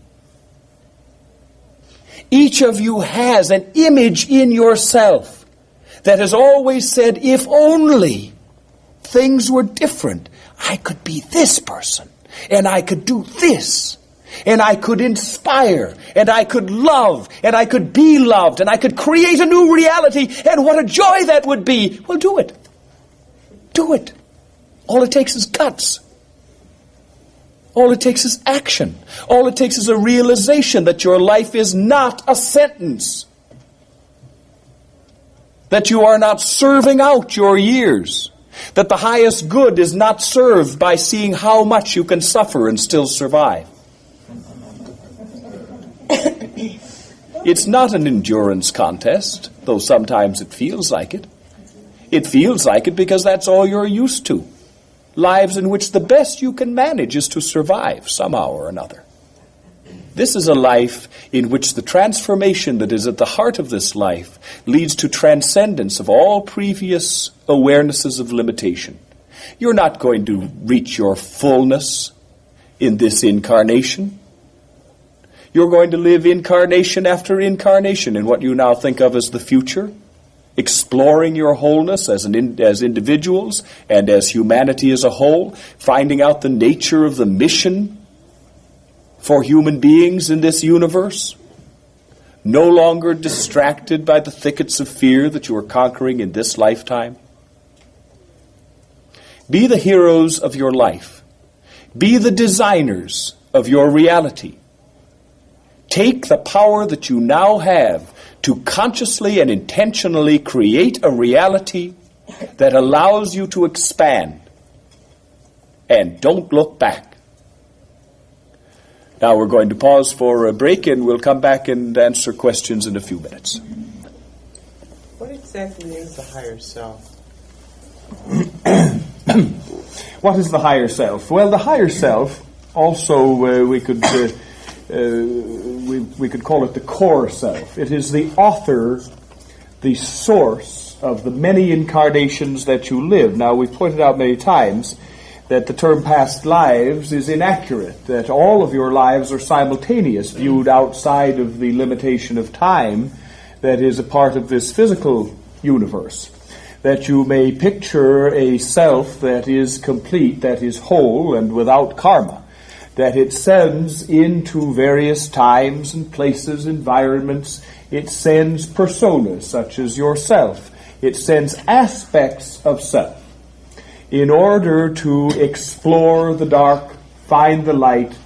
Each of you has an image in yourself that has always said, if only things were different, I could be this person, and I could do this, And I could inspire, and I could love, and I could be loved, and I could create a new reality, and what a joy that would be. Well, do it. Do it. All it takes is guts. All it takes is action. All it takes is a realization that your life is not a sentence. That you are not serving out your years. That the highest good is not served by seeing how much you can suffer and still survive. It's not an endurance contest, though sometimes it feels like it. It feels like it because that's all you're used to. Lives in which the best you can manage is to survive somehow or another. This is a life in which the transformation that is at the heart of this life leads to transcendence of all previous awarenesses of limitation. You're not going to reach your fullness in this incarnation. You're going to live incarnation after incarnation in what you now think of as the future, exploring your wholeness as individuals and as humanity as a whole, finding out the nature of the mission for human beings in this universe, no longer distracted by the thickets of fear that you are conquering in this lifetime. Be the heroes of your life. Be the designers of your reality. Take the power that you now have to consciously and intentionally create a reality that allows you to expand. And don't look back. Now we're going to pause for a break, and we'll come back and answer questions in a few minutes. What exactly is the higher self? What is the higher self? Well, the higher self, also we could call it the core self. It is the author, the source of the many incarnations that you live. Now, we've pointed out many times that the term past lives is inaccurate, that all of your lives are simultaneous, viewed outside of the limitation of time that is a part of this physical universe. That you may picture a self that is complete, that is whole and without karma, that it sends into various times and places, environments. It sends personas such as yourself. It sends aspects of self in order to explore the dark, find the light,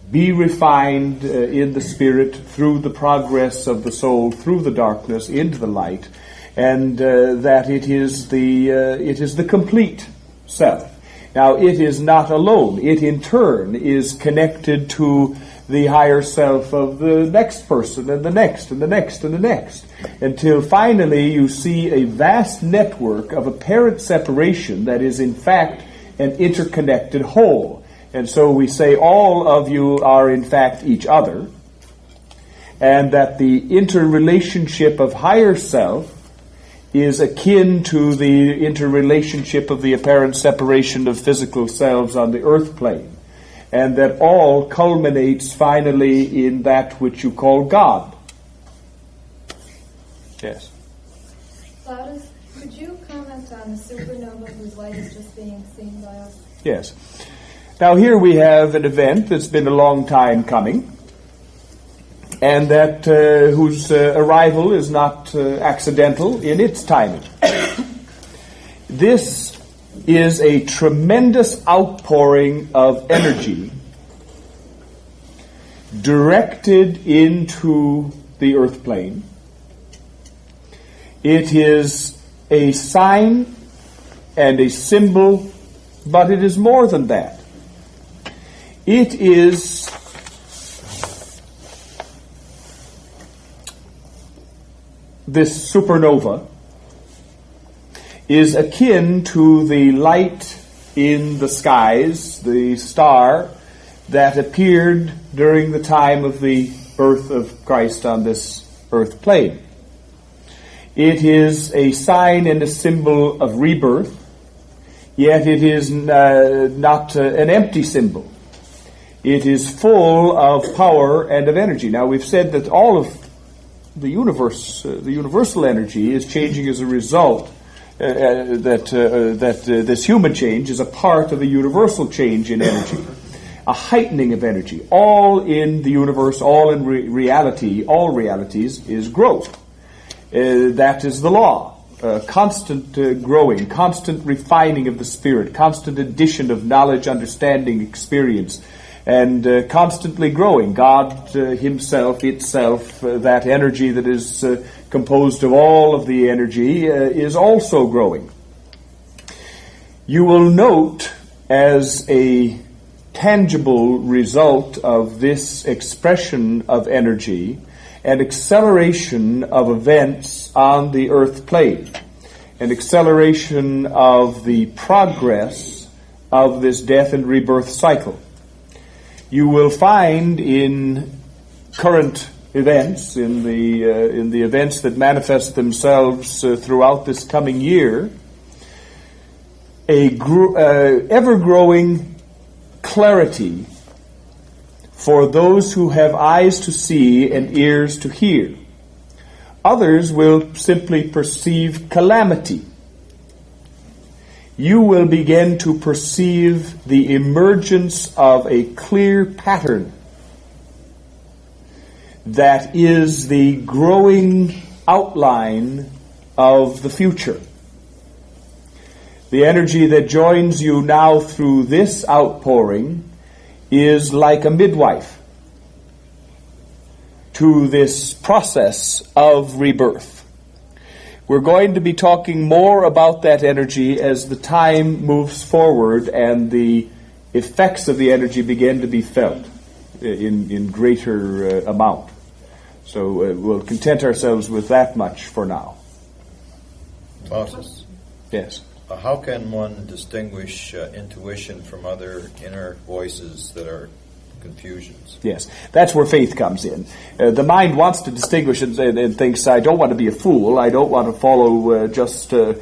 be refined in the spirit through the progress of the soul through the darkness into the light, and that it is the complete self. Now, it is not alone. It, in turn, is connected to the higher self of the next person, and the next, and the next, and the next, until finally you see a vast network of apparent separation that is, in fact, an interconnected whole. And so we say all of you are, in fact, each other, and that the interrelationship of higher self is akin to the interrelationship of the apparent separation of physical selves on the earth plane, and that all culminates finally in that which you call God. Yes? Plautus, could you comment on the supernova whose light is just being seen by us? Yes. Now here we have an event that's been a long time coming, and that whose arrival is not accidental in its timing. This is a tremendous outpouring of energy directed into the earth plane. It is a sign and a symbol, but it is more than that. It is this supernova is akin to the light in the skies, the star that appeared during the time of the birth of Christ on this earth plane. It is a sign and a symbol of rebirth, yet it is not an empty symbol. It is full of power and of energy. Now, we've said that all of the universe, the universal energy, is changing as a result. That this human change is a part of a universal change in energy. a heightening of energy. All in the universe, all in reality, all realities is growth. That is the law. Constant growing, constant refining of the spirit, constant addition of knowledge, understanding, experience, and constantly growing. God himself, itself, that energy that is composed of all of the energy is also growing. You will note as a tangible result of this expression of energy an acceleration of events on the earth plane, an acceleration of the progress of this death and rebirth cycle. You will find in current events, in the events that manifest themselves throughout this coming year, a ever-growing clarity for those who have eyes to see and ears to hear. Others will simply perceive calamity. You will begin to perceive the emergence of a clear pattern that is the growing outline of the future. The energy that joins you now through this outpouring is like a midwife to this process of rebirth. We're going to be talking more about that energy as the time moves forward and the effects of the energy begin to be felt in greater amount. So we'll content ourselves with that much for now. Plautus. Yes. How can one distinguish intuition from other inner voices that are confusions? Yes, that's where faith comes in. The mind wants to distinguish and thinks, I don't want to be a fool. I don't want to follow just a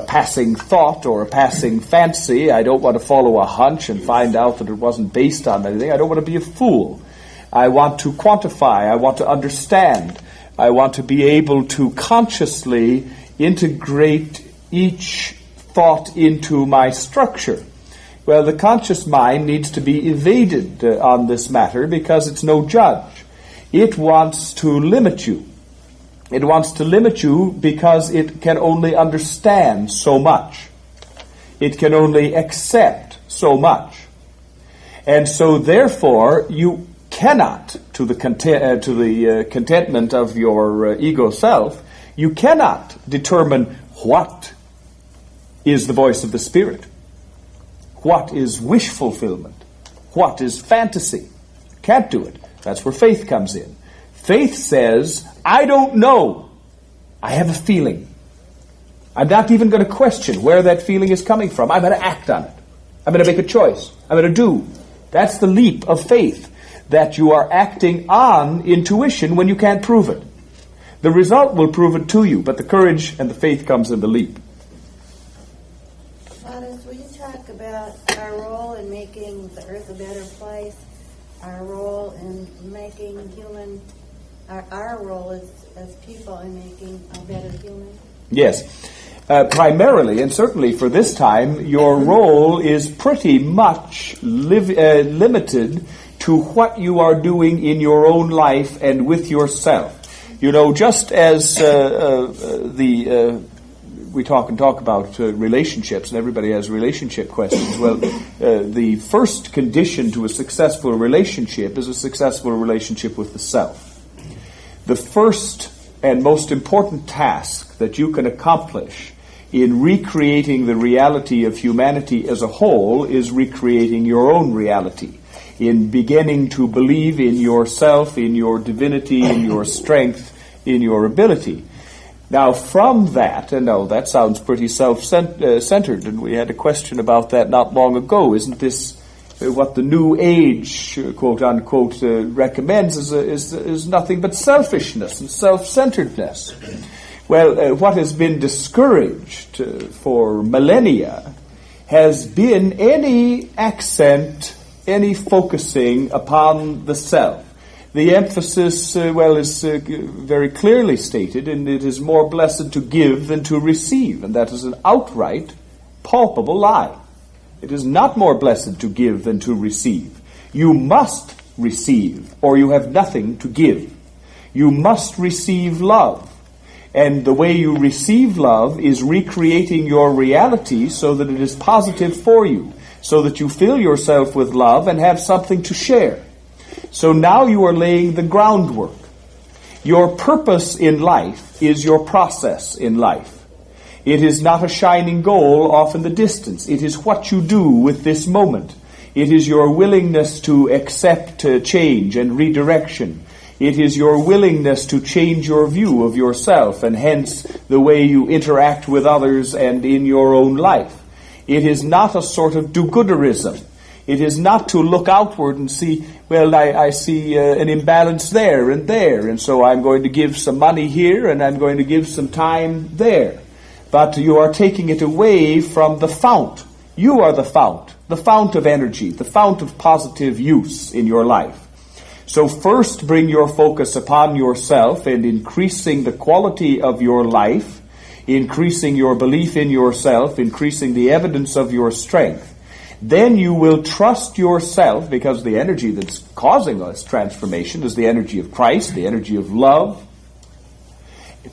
passing thought or a passing fancy. I don't want to follow a hunch and find out that it wasn't based on anything. I don't want to be a fool. I want to quantify. I want to understand. I want to be able to consciously integrate each thought into my structure. Well, the conscious mind needs to be evaded on this matter because it's no judge. It wants to limit you. It wants to limit you because it can only understand so much. It can only accept so much. And so, therefore, you cannot, to the contentment of your ego self, you cannot determine what is the voice of the Spirit. What is wish fulfillment? What is fantasy? Can't do it. That's where faith comes in. Faith says, I don't know. I have a feeling. I'm not even going to question where that feeling is coming from. I'm going to act on it. I'm going to make a choice. I'm going to do. That's the leap of faith, that you are acting on intuition when you can't prove it. The result will prove it to you, but the courage and the faith comes in the leap. Will you talk about our role in making the earth a better place, our role in making our role as people in making a better human? Yes. Primarily, and certainly for this time, your role is pretty much limited to what you are doing in your own life and with yourself. You know, just as we talk about relationships, and everybody has relationship questions. Well, the first condition to a successful relationship is a successful relationship with the self. The first and most important task that you can accomplish in recreating the reality of humanity as a whole is recreating your own reality, in beginning to believe in yourself, in your divinity, in your strength, in your ability. Now, from that, and that sounds pretty self-centered, and we had a question about that not long ago. Isn't this what the New Age, quote-unquote, recommends is nothing but selfishness and self-centeredness? Well, what has been discouraged for millennia has been any accent, any focusing upon the self. The emphasis, is very clearly stated, and it is more blessed to give than to receive, and that is an outright, palpable lie. It is not more blessed to give than to receive. You must receive, or you have nothing to give. You must receive love. And the way you receive love is recreating your reality so that it is positive for you, so that you fill yourself with love and have something to share. So now you are laying the groundwork. Your purpose in life is your process in life. It is not a shining goal off in the distance. It is what you do with this moment. It is your willingness to accept change and redirection. It is your willingness to change your view of yourself and hence the way you interact with others and in your own life. It is not a sort of do-gooderism. It is not to look outward and see, well, I see an imbalance there, and so I'm going to give some money here and I'm going to give some time there. But you are taking it away from the fount. You are the fount of energy, the fount of positive use in your life. So first bring your focus upon yourself and increasing the quality of your life, increasing your belief in yourself, increasing the evidence of your strength. Then you will trust yourself, because the energy that's causing this transformation is the energy of Christ, the energy of love.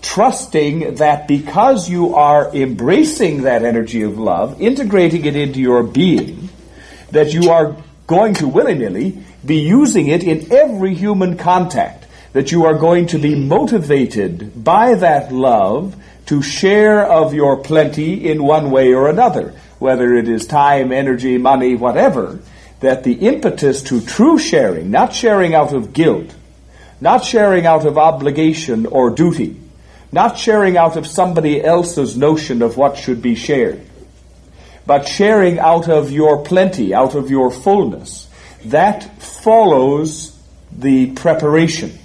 Trusting that because you are embracing that energy of love, integrating it into your being, that you are going to willy-nilly be using it in every human contact, that you are going to be motivated by that love to share of your plenty in one way or another, whether it is time, energy, money, whatever, that the impetus to true sharing, not sharing out of guilt, not sharing out of obligation or duty, not sharing out of somebody else's notion of what should be shared, but sharing out of your plenty, out of your fullness, that follows the preparation.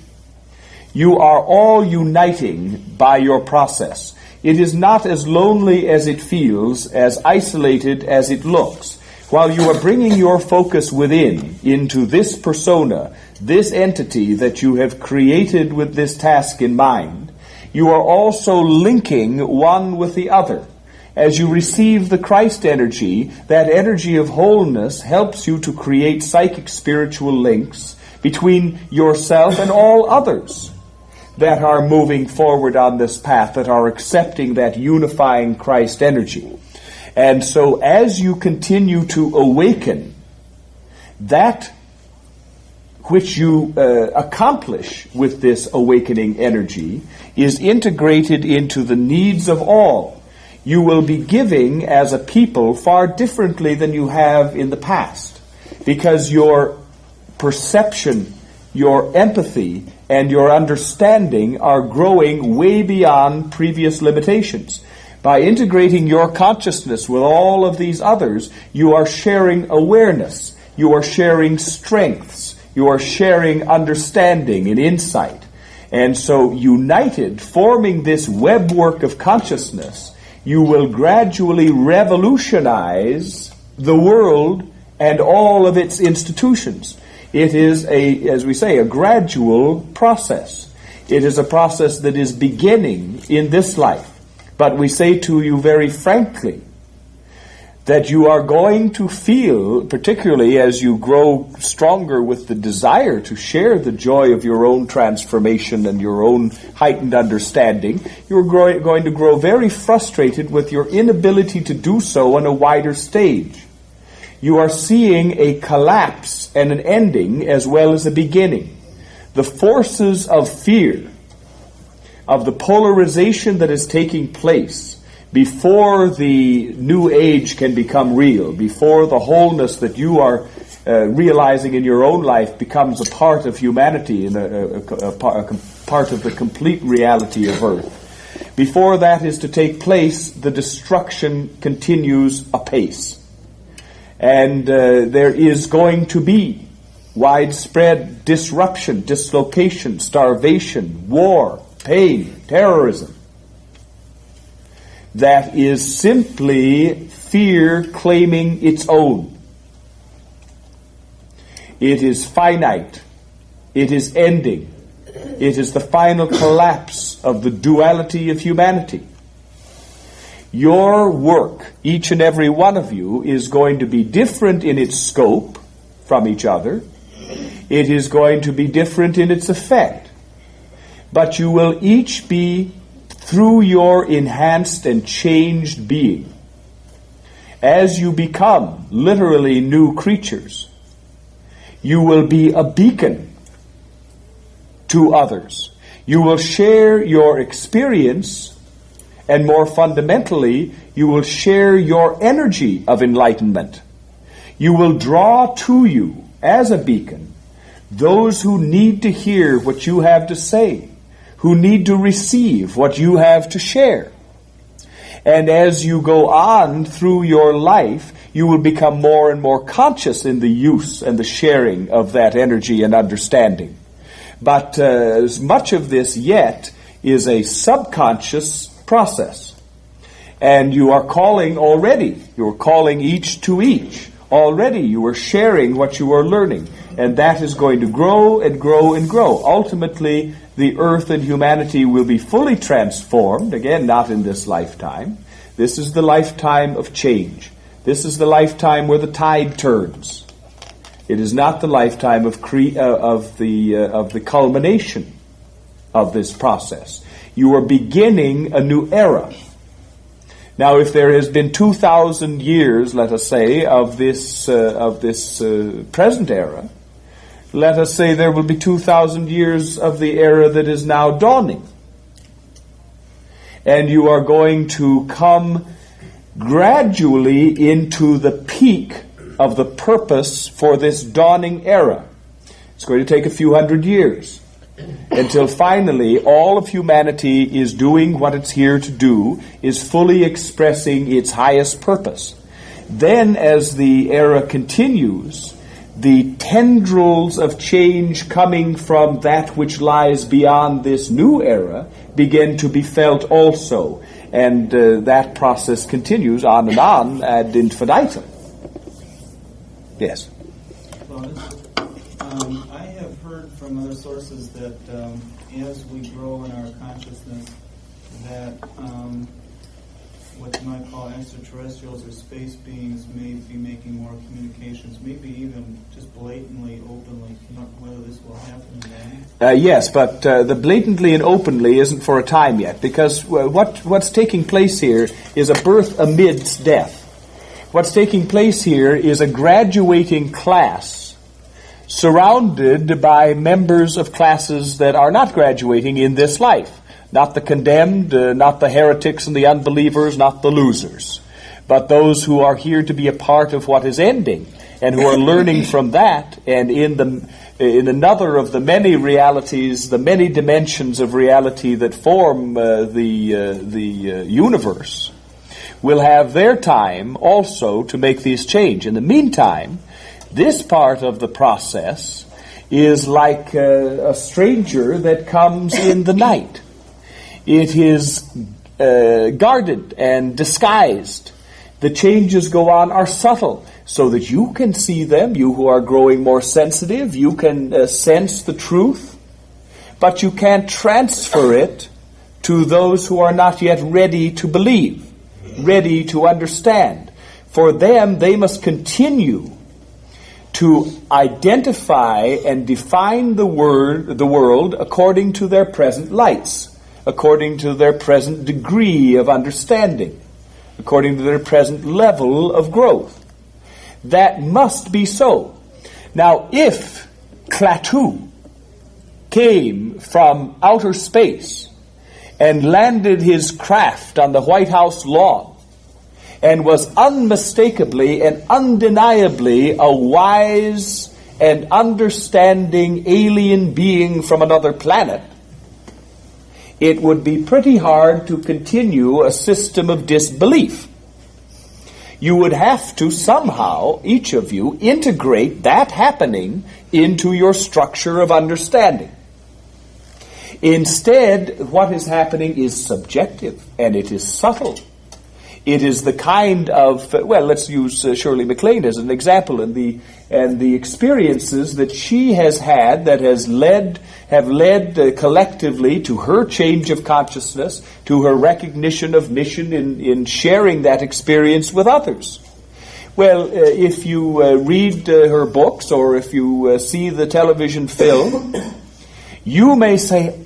You are all uniting by your process. It is not as lonely as it feels, as isolated as it looks. While you are bringing your focus within, into this persona, this entity that you have created with this task in mind, you are also linking one with the other. As you receive the Christ energy, that energy of wholeness helps you to create psychic spiritual links between yourself and all others that are moving forward on this path, that are accepting that unifying Christ energy. And so as you continue to awaken, that which you accomplish with this awakening energy is integrated into the needs of all. You will be giving as a people far differently than you have in the past, because your perception, your empathy, and your understanding are growing way beyond previous limitations. By integrating your consciousness with all of these others, you are sharing awareness, you are sharing strengths, you are sharing understanding and insight. And so united, forming this webwork of consciousness, you will gradually revolutionize the world and all of its institutions. It is as we say, a gradual process. It is a process that is beginning in this life. But we say to you very frankly that you are going to feel, particularly as you grow stronger with the desire to share the joy of your own transformation and your own heightened understanding, you're going to grow very frustrated with your inability to do so on a wider stage. You are seeing a collapse and an ending as well as a beginning. The forces of fear, of the polarization that is taking place before the new age can become real, before the wholeness that you are realizing in your own life becomes a part of humanity and a part of the complete reality of Earth. Before that is to take place, the destruction continues apace. And there is going to be widespread disruption, dislocation, starvation, war, pain, terrorism. That is simply fear claiming its own. It is finite. It is ending. It is the final collapse of the duality of humanity. Your work, each and every one of you, is going to be different in its scope, from each other. It is going to be different in its effect. But you will each be, through your enhanced and changed being, as you become literally new creatures, you will be a beacon to others. You will share your experience, and more fundamentally, you will share your energy of enlightenment. You will draw to you, as a beacon, those who need to hear what you have to say, who need to receive what you have to share. And as you go on through your life, you will become more and more conscious in the use and the sharing of that energy and understanding. But as much of this yet is a subconscious process. And you are calling already. You are calling each to each. Already you are sharing what you are learning. And that is going to grow and grow and grow. Ultimately, the earth and humanity will be fully transformed. Again, not in this lifetime. This is the lifetime of change. This is the lifetime where the tide turns. It is not the lifetime of the culmination of this process. You are beginning a new era. Now, if there has been 2,000 years, let us say, of this present era, let us say there will be 2,000 years of the era that is now dawning. And you are going to come gradually into the peak of the purpose for this dawning era. It's going to take a few hundred years until finally all of humanity is doing what it's here to do, is fully expressing its highest purpose. Then, as the era continues, the tendrils of change coming from that which lies beyond this new era begin to be felt also. And that process continues on and on ad infinitum. Yes? Plautus, I have heard from other sources that as we grow in our consciousness, that what you might call extraterrestrials or space beings may be making more communications, maybe even just blatantly, openly. Not whether this will happen then. Yes, but the blatantly and openly isn't for a time yet, because what's taking place here is a birth amidst death. What's taking place here is a graduating class surrounded by members of classes that are not graduating in this life. Not the condemned, not the heretics and the unbelievers, not the losers, but those who are here to be a part of what is ending and who are learning from that, and in another of the many realities, the many dimensions of reality that form the universe, will have their time also to make these change. In the meantime, this part of the process is like a stranger that comes in the night. It is guarded and disguised. The changes go on are subtle, so that you can see them, you who are growing more sensitive, you can sense the truth, but you can't transfer it to those who are not yet ready to believe, ready to understand. For them, they must continue to identify and define the world according to their present lights, according to their present degree of understanding, according to their present level of growth. That must be so. Now, if Klaatu came from outer space and landed his craft on the White House lawn and was unmistakably and undeniably a wise and understanding alien being from another planet, it would be pretty hard to continue a system of disbelief. You would have to somehow, each of you, integrate that happening into your structure of understanding. Instead, what is happening is subjective, and it is subtle. It is the kind of, let's use Shirley MacLaine as an example, and the experiences that she has had that have led collectively to her change of consciousness, to her recognition of mission in sharing that experience with others. Well, if you read her books or if you see the television film, you may say,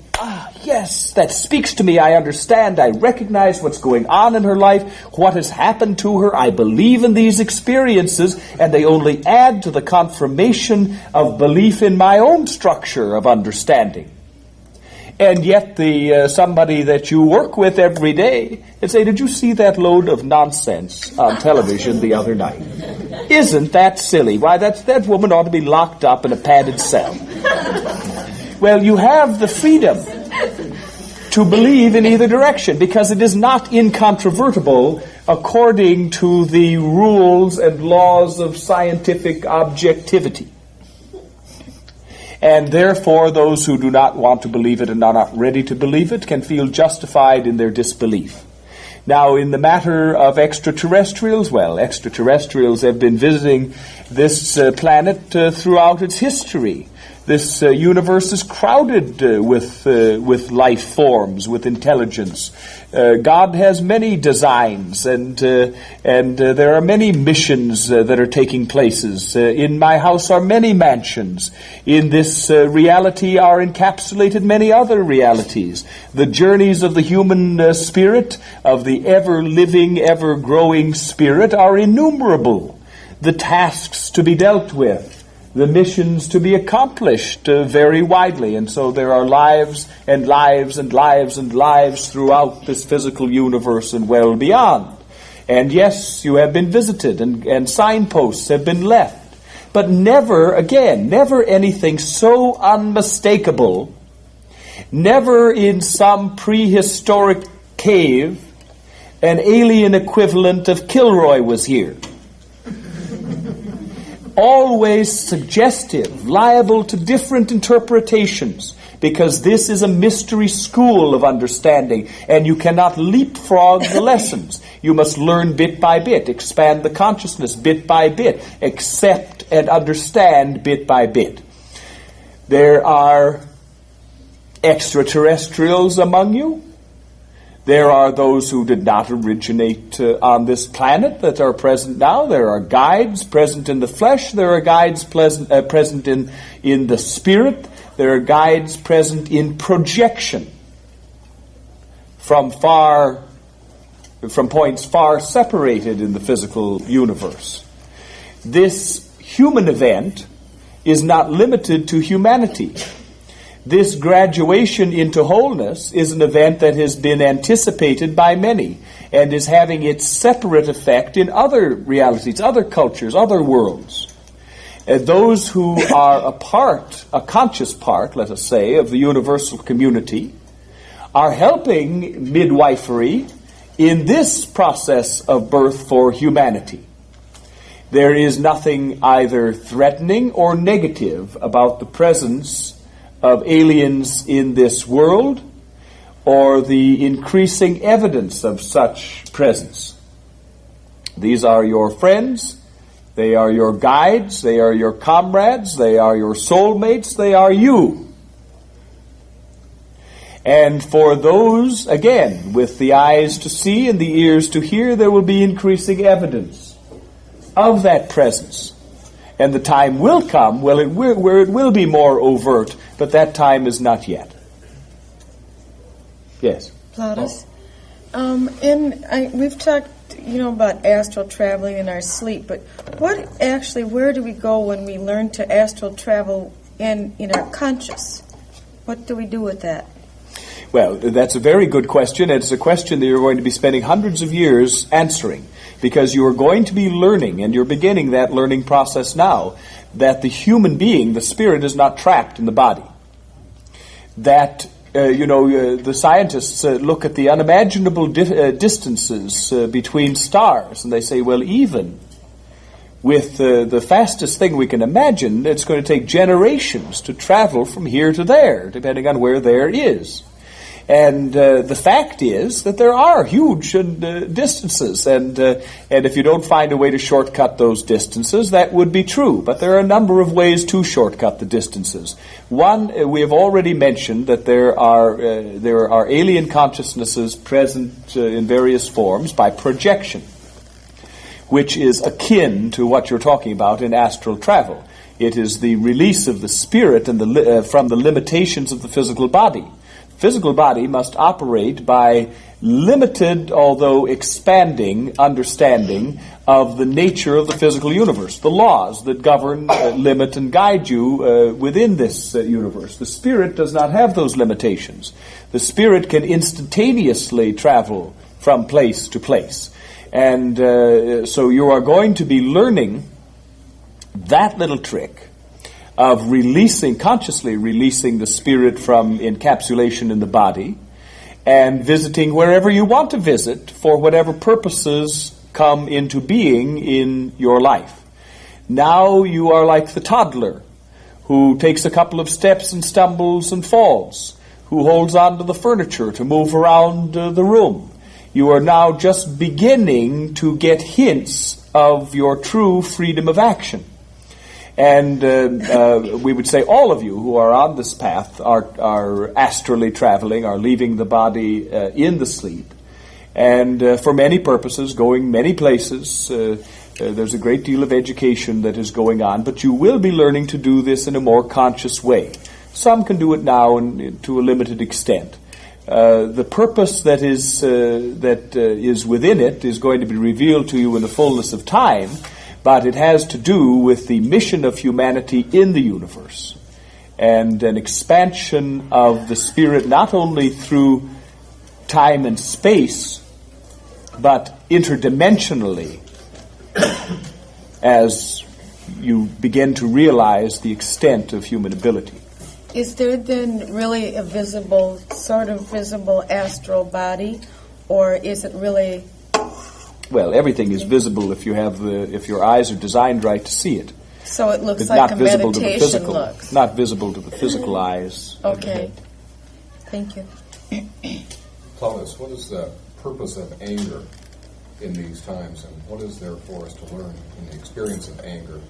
yes, that speaks to me. I understand. I recognize what's going on in her life, what has happened to her. I believe in these experiences, and they only add to the confirmation of belief in my own structure of understanding. And yet somebody that you work with every day and say, did you see that load of nonsense on television the other night? Isn't that silly? Why, that woman ought to be locked up in a padded cell. Well, you have the freedom to believe in either direction because it is not incontrovertible according to the rules and laws of scientific objectivity. And therefore, those who do not want to believe it and are not ready to believe it can feel justified in their disbelief. Now, in the matter of extraterrestrials, well, extraterrestrials have been visiting this planet throughout its history. This universe is crowded with life forms, with intelligence. God has many designs, and there are many missions that are taking places. In my house are many mansions. In this reality are encapsulated many other realities. The journeys of the human spirit, of the ever-living, ever-growing spirit, are innumerable. The tasks to be dealt with, the missions to be accomplished very widely. And so there are lives and lives and lives and lives throughout this physical universe and well beyond. And yes, you have been visited and signposts have been left. But never, again, never anything so unmistakable, never in some prehistoric cave an alien equivalent of Kilroy was here. Always suggestive, liable to different interpretations, because this is a mystery school of understanding, and you cannot leapfrog the lessons. You must learn bit by bit, expand the consciousness bit by bit, accept and understand bit by bit. There are extraterrestrials among you. There are those who did not originate on this planet that are present now. There are guides present in the flesh. There are guides present in the spirit. There are guides present in projection from points far separated in the physical universe. This human event is not limited to humanity. This graduation into wholeness is an event that has been anticipated by many and is having its separate effect in other realities, other cultures, other worlds. Those who are a conscious part, let us say, of the universal community, are helping midwifery in this process of birth for humanity. There is nothing either threatening or negative about the presence of aliens in this world, or the increasing evidence of such presence. These are your friends, they are your guides, they are your comrades, they are your soulmates, they are you. And for those, again, with the eyes to see and the ears to hear, there will be increasing evidence of that presence. And the time will come where it will be more overt, but that time is not yet. Yes? Plautus? We've talked, about astral traveling in our sleep, but where do we go when we learn to astral travel in our conscious? What do we do with that? Well, that's a very good question, and it's a question that you're going to be spending hundreds of years answering. Because you are going to be learning, and you're beginning that learning process now, that the human being, the spirit, is not trapped in the body. That, the scientists look at the unimaginable distances between stars, and they say, well, even with the fastest thing we can imagine, it's going to take generations to travel from here to there, depending on where there is. And the fact is that there are huge distances, and if you don't find a way to shortcut those distances, that would be true. But there are a number of ways to shortcut the distances. One, we have already mentioned that there are alien consciousnesses present in various forms by projection. which is akin to what you're talking about in astral travel. It is the release of the spirit and from the limitations of the physical body. The physical body must operate by limited, although expanding, understanding of the nature of the physical universe, the laws that govern, limit, and guide you within this universe. The spirit does not have those limitations. The spirit can instantaneously travel from place to place. And so you are going to be learning that little trick of consciously releasing the spirit from encapsulation in the body and visiting wherever you want to visit for whatever purposes come into being in your life. Now you are like the toddler who takes a couple of steps and stumbles and falls, who holds on to the furniture to move around the room. You are now just beginning to get hints of your true freedom of action. And we would say all of you who are on this path are astrally traveling, are leaving the body in the sleep. And for many purposes, going many places. There's a great deal of education that is going on, but you will be learning to do this in a more conscious way. Some can do it now and to a limited extent. The purpose that is within it is going to be revealed to you in the fullness of time, but it has to do with the mission of humanity in the universe and an expansion of the spirit not only through time and space, but interdimensionally as you begin to realize the extent of human ability. Is there then really a sort of visible astral body, or is it really... Well, everything is visible if your eyes are designed right to see it. So it looks It's like not a visible to the meditation physical, looks. not visible to the physical eyes. Okay. Thank you. Plautus, what is the purpose of anger in these times, and what is there for us to learn in the experience of anger?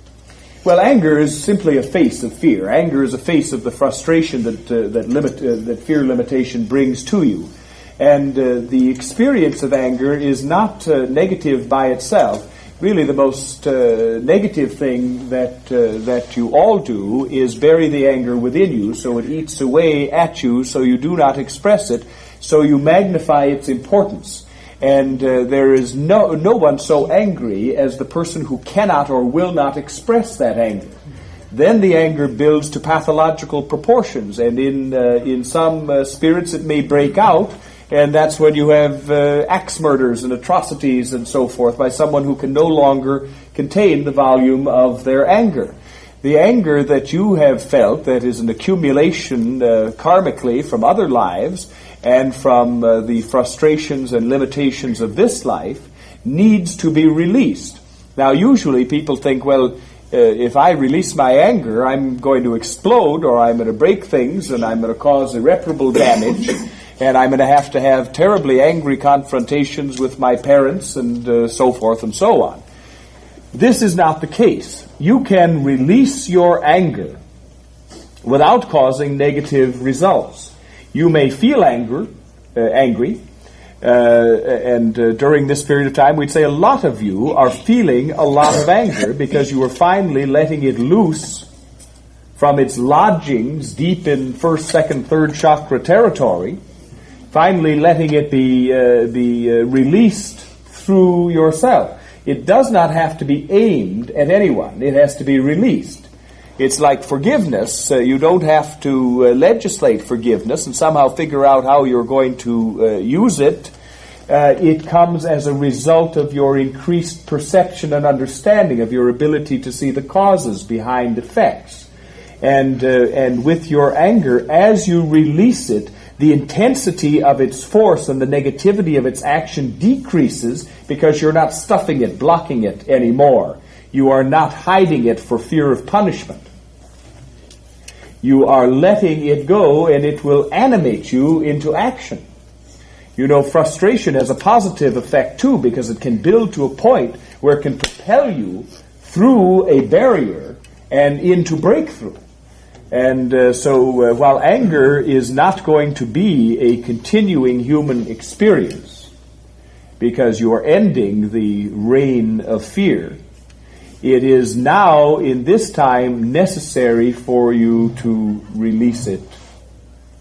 Well, anger is simply a face of fear. Anger is a face of the frustration that fear limitation brings to you. And the experience of anger is not negative by itself. Really, the most negative thing that you all do is bury the anger within you, so it eats away at you, so you do not express it, so you magnify its importance. And there is no one so angry as the person who cannot or will not express that anger. Then the anger builds to pathological proportions, and in some spirits it may break out, and that's when you have axe murders and atrocities and so forth by someone who can no longer contain the volume of their anger. The anger that you have felt, that is an accumulation karmically from other lives and from the frustrations and limitations of this life, needs to be released. Now, usually people think, well, if I release my anger, I'm going to explode, or I'm going to break things, and I'm going to cause irreparable damage, and I'm going to have terribly angry confrontations with my parents, and so forth and so on. This is not the case. You can release your anger without causing negative results. You may feel angry, and during this period of time, we'd say a lot of you are feeling a lot of anger because you are finally letting it loose from its lodgings deep in first, second, third chakra territory, finally letting it be released through yourself. It does not have to be aimed at anyone. It has to be released. It's like forgiveness. You don't have to legislate forgiveness and somehow figure out how you're going to use it. It comes as a result of your increased perception and understanding of your ability to see the causes behind effects. And with your anger, as you release it, the intensity of its force and the negativity of its action decreases because you're not stuffing it, blocking it anymore. You are not hiding it for fear of punishment. You are letting it go, and it will animate you into action. You know, frustration has a positive effect too, because it can build to a point where it can propel you through a barrier and into breakthrough. And so while anger is not going to be a continuing human experience, because you are ending the reign of fear. It is now, in this time, necessary for you to release it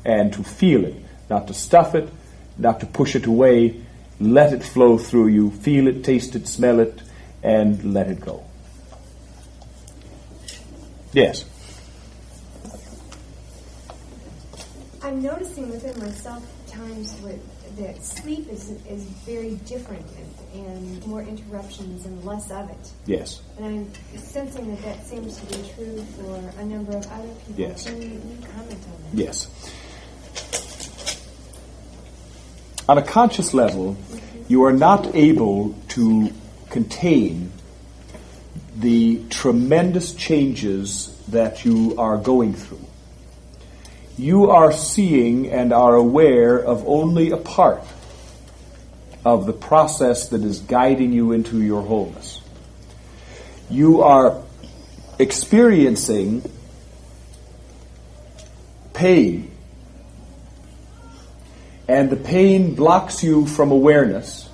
and to feel it, not to stuff it, not to push it away. Let it flow through you. Feel it, taste it, smell it, and let it go. Yes? I'm noticing within myself times that sleep is very different and more interruptions and less of it. Yes. And I'm sensing that seems to be true for a number of other people. Yes. Can you comment on that? Yes. On a conscious level, you are not able to contain the tremendous changes that you are going through. You are seeing and are aware of only a part of the process that is guiding you into your wholeness. You are experiencing pain, and the pain blocks you from awareness.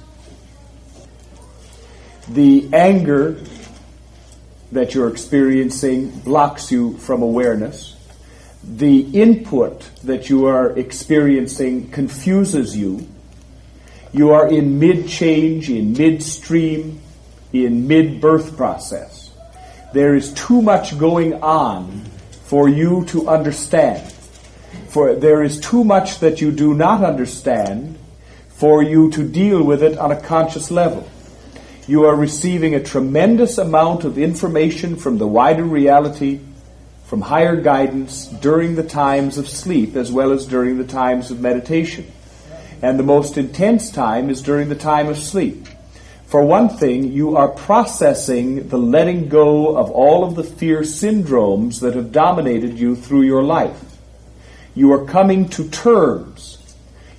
The anger that you're experiencing blocks you from awareness. The input that you are experiencing confuses you. You are in mid-change, in midstream, in mid-birth process. There is too much going on for you to understand. For there is too much that you do not understand for you to deal with it on a conscious level. You are receiving a tremendous amount of information from the wider reality, from higher guidance during the times of sleep as well as during the times of meditation. And the most intense time is during the time of sleep. For one thing, you are processing the letting go of all of the fear syndromes that have dominated you through your life. You are coming to terms.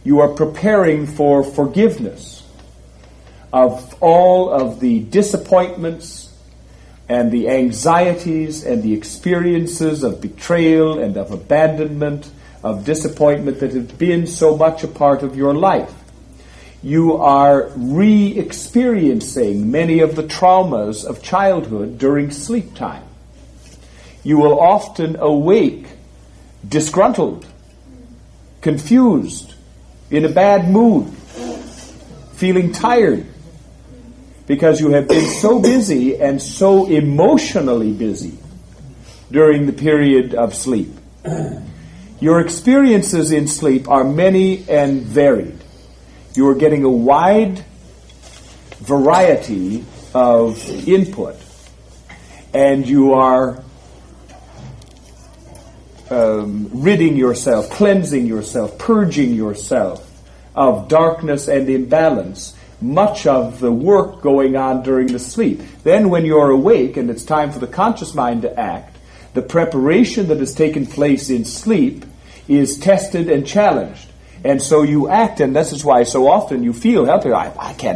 You are preparing for forgiveness of all of the disappointments and the anxieties and the experiences of betrayal and of abandonment, of disappointment that have been so much a part of your life. You are re-experiencing many of the traumas of childhood during sleep time. You will often awake disgruntled, confused, in a bad mood, feeling tired, because you have been so busy and so emotionally busy during the period of sleep. Your experiences in sleep are many and varied. You are getting a wide variety of input, and you are ridding yourself, cleansing yourself, purging yourself of darkness and imbalance. Much of the work going on during the sleep. Then when you're awake and it's time for the conscious mind to act, the preparation that has taken place in sleep is tested and challenged. And so you act, and this is why so often you feel helpless.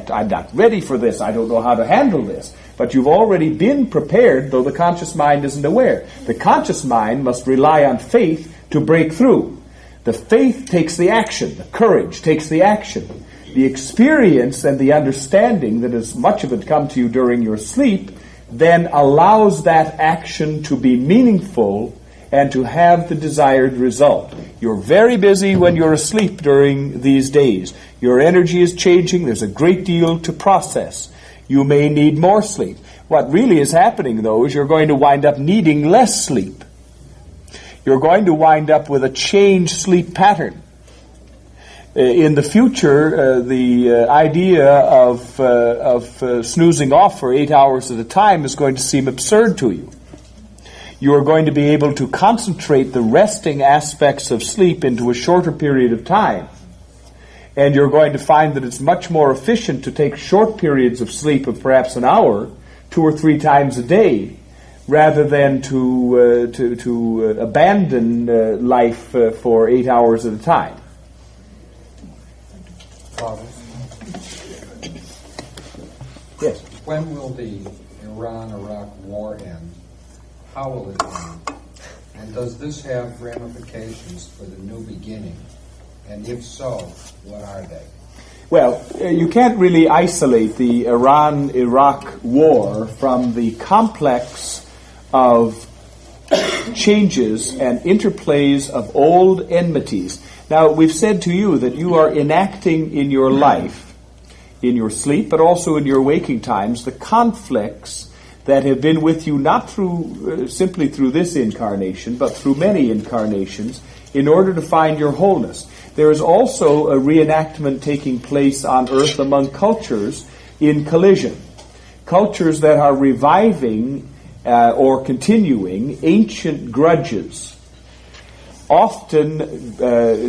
I'm not ready for this. I don't know how to handle this. But you've already been prepared, though the conscious mind isn't aware. The conscious mind must rely on faith to break through. The faith takes the action. The courage takes the action. The experience and the understanding that as much of it come to you during your sleep then allows that action to be meaningful and to have the desired result. You're very busy when you're asleep during these days. Your energy is changing. There's a great deal to process. You may need more sleep. What really is happening, though, is you're going to wind up needing less sleep. You're going to wind up with a changed sleep pattern. In the future, the idea of snoozing off for 8 hours at a time is going to seem absurd to you. You are going to be able to concentrate the resting aspects of sleep into a shorter period of time. And you're going to find that it's much more efficient to take short periods of sleep of perhaps an hour, 2 or 3 times a day, rather than to abandon life for 8 hours at a time. Yes. When will the Iran-Iraq war end? How will it end? And does this have ramifications for the new beginning? And if so, what are they? Well, you can't really isolate the Iran-Iraq war from the complex of changes and interplays of old enmities. Now, we've said to you that you are enacting in your life, in your sleep, but also in your waking times, the conflicts that have been with you not through simply through this incarnation, but through many incarnations, in order to find your wholeness. There is also a reenactment taking place on Earth among cultures in collision. Cultures that are reviving or continuing ancient grudges, often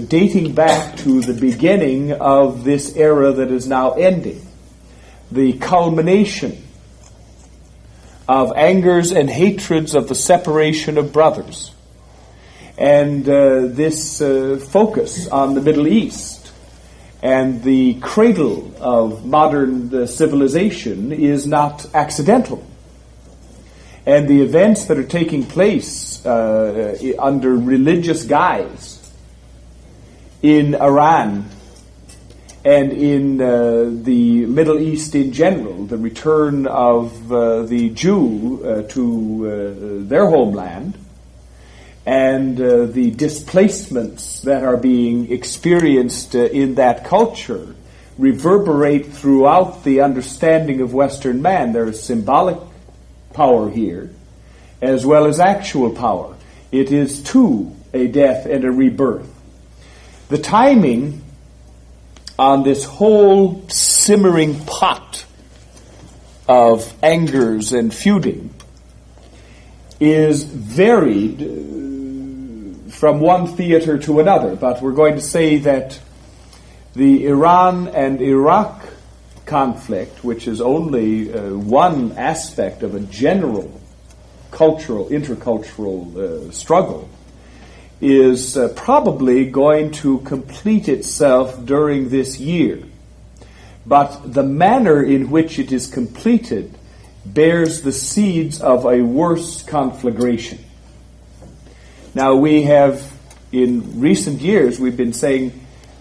dating back to the beginning of this era that is now ending. The culmination of angers and hatreds of the separation of brothers. And this focus on the Middle East and the cradle of modern civilization is not accidental. And the events that are taking place under religious guise in Iran and in the Middle East in general, the return of the Jew to their homeland, and the displacements that are being experienced in that culture reverberate throughout the understanding of Western man. There is symbolic power here, as well as actual power. It is too a death and a rebirth. The timing on this whole simmering pot of angers and feuding is varied from one theater to another, but we're going to say that the Iran and Iraq conflict, which is only one aspect of a general cultural, intercultural struggle, is probably going to complete itself during this year. But the manner in which it is completed bears the seeds of a worse conflagration. Now, we have, in recent years, we've been saying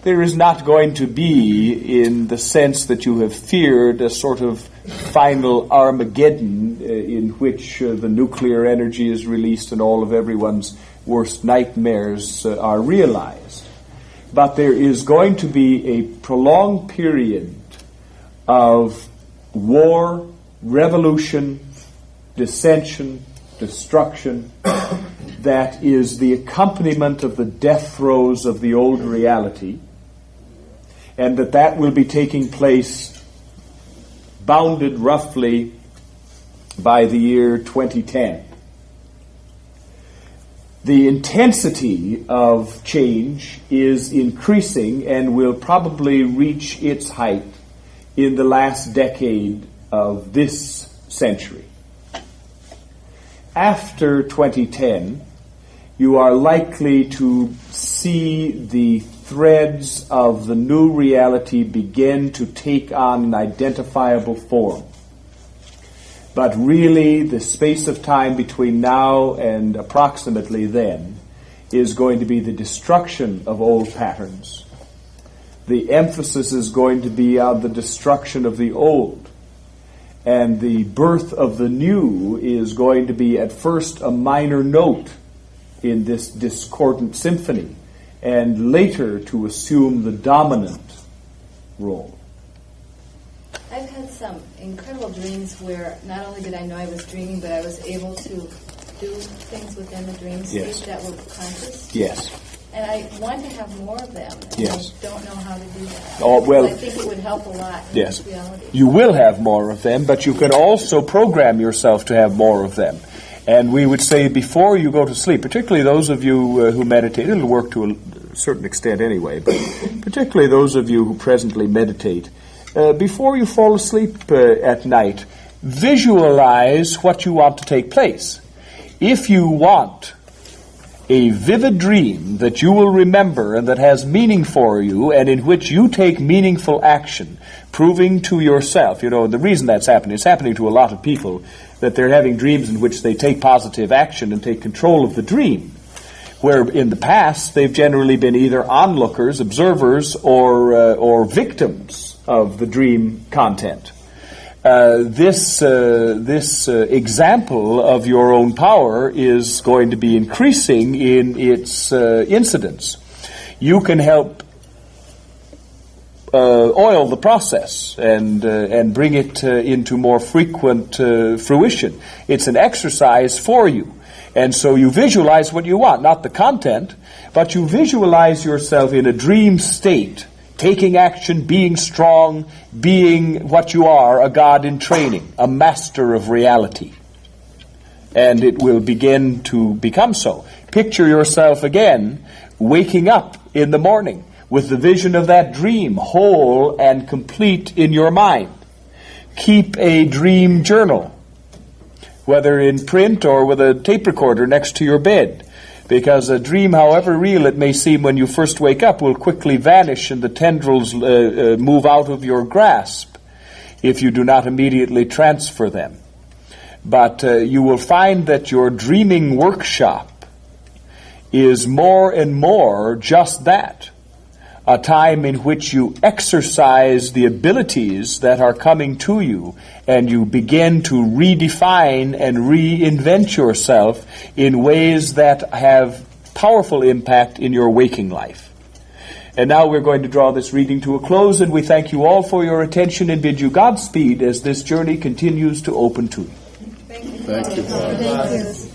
there is not going to be, in the sense that you have feared, a sort of final Armageddon in which the nuclear energy is released and all of everyone's worst nightmares are realized. But there is going to be a prolonged period of war, revolution, dissension, destruction, that is the accompaniment of the death throes of the old reality, and that will be taking place bounded roughly by the year 2010. The intensity of change is increasing and will probably reach its height in the last decade of this century. After 2010, you are likely to see the threads of the new reality begin to take on an identifiable form. But really, the space of time between now and approximately then is going to be the destruction of old patterns. The emphasis is going to be on the destruction of the old. And the birth of the new is going to be at first a minor note in this discordant symphony, and later to assume the dominant role. I've had some incredible dreams where not only did I know I was dreaming, but I was able to do things within the dream state that were conscious. Yes. And I want to have more of them. And yes. I don't know how to do that. Oh, well, I think it would help a lot in yes. this reality. You will have more of them, but you can also program yourself to have more of them. And we would say before you go to sleep, particularly those of you who meditate, it'll work to a certain extent anyway, but particularly those of you who presently meditate, before you fall asleep at night, visualize what you want to take place. If you want a vivid dream that you will remember and that has meaning for you and in which you take meaningful action, proving to yourself, the reason that's happening, it's happening to a lot of people, that they're having dreams in which they take positive action and take control of the dream. where in the past they've generally been either onlookers, observers, or victims of the dream content. This example of your own power is going to be increasing in its incidence. You can help oil the process and bring it into more frequent fruition. It's an exercise for you. And so you visualize what you want, not the content, but you visualize yourself in a dream state, taking action, being strong, being what you are, a god in training, a master of reality. And it will begin to become so. Picture yourself again waking up in the morning with the vision of that dream, whole and complete in your mind. Keep a dream journal, whether in print or with a tape recorder next to your bed. Because a dream, however real it may seem when you first wake up, will quickly vanish and the tendrils move out of your grasp if you do not immediately transfer them. But you will find that your dreaming workshop is more and more just that, a time in which you exercise the abilities that are coming to you, and you begin to redefine and reinvent yourself in ways that have powerful impact in your waking life. And now we're going to draw this reading to a close, and we thank you all for your attention and bid you Godspeed as this journey continues to open to you. Thank you, Father. Thank you.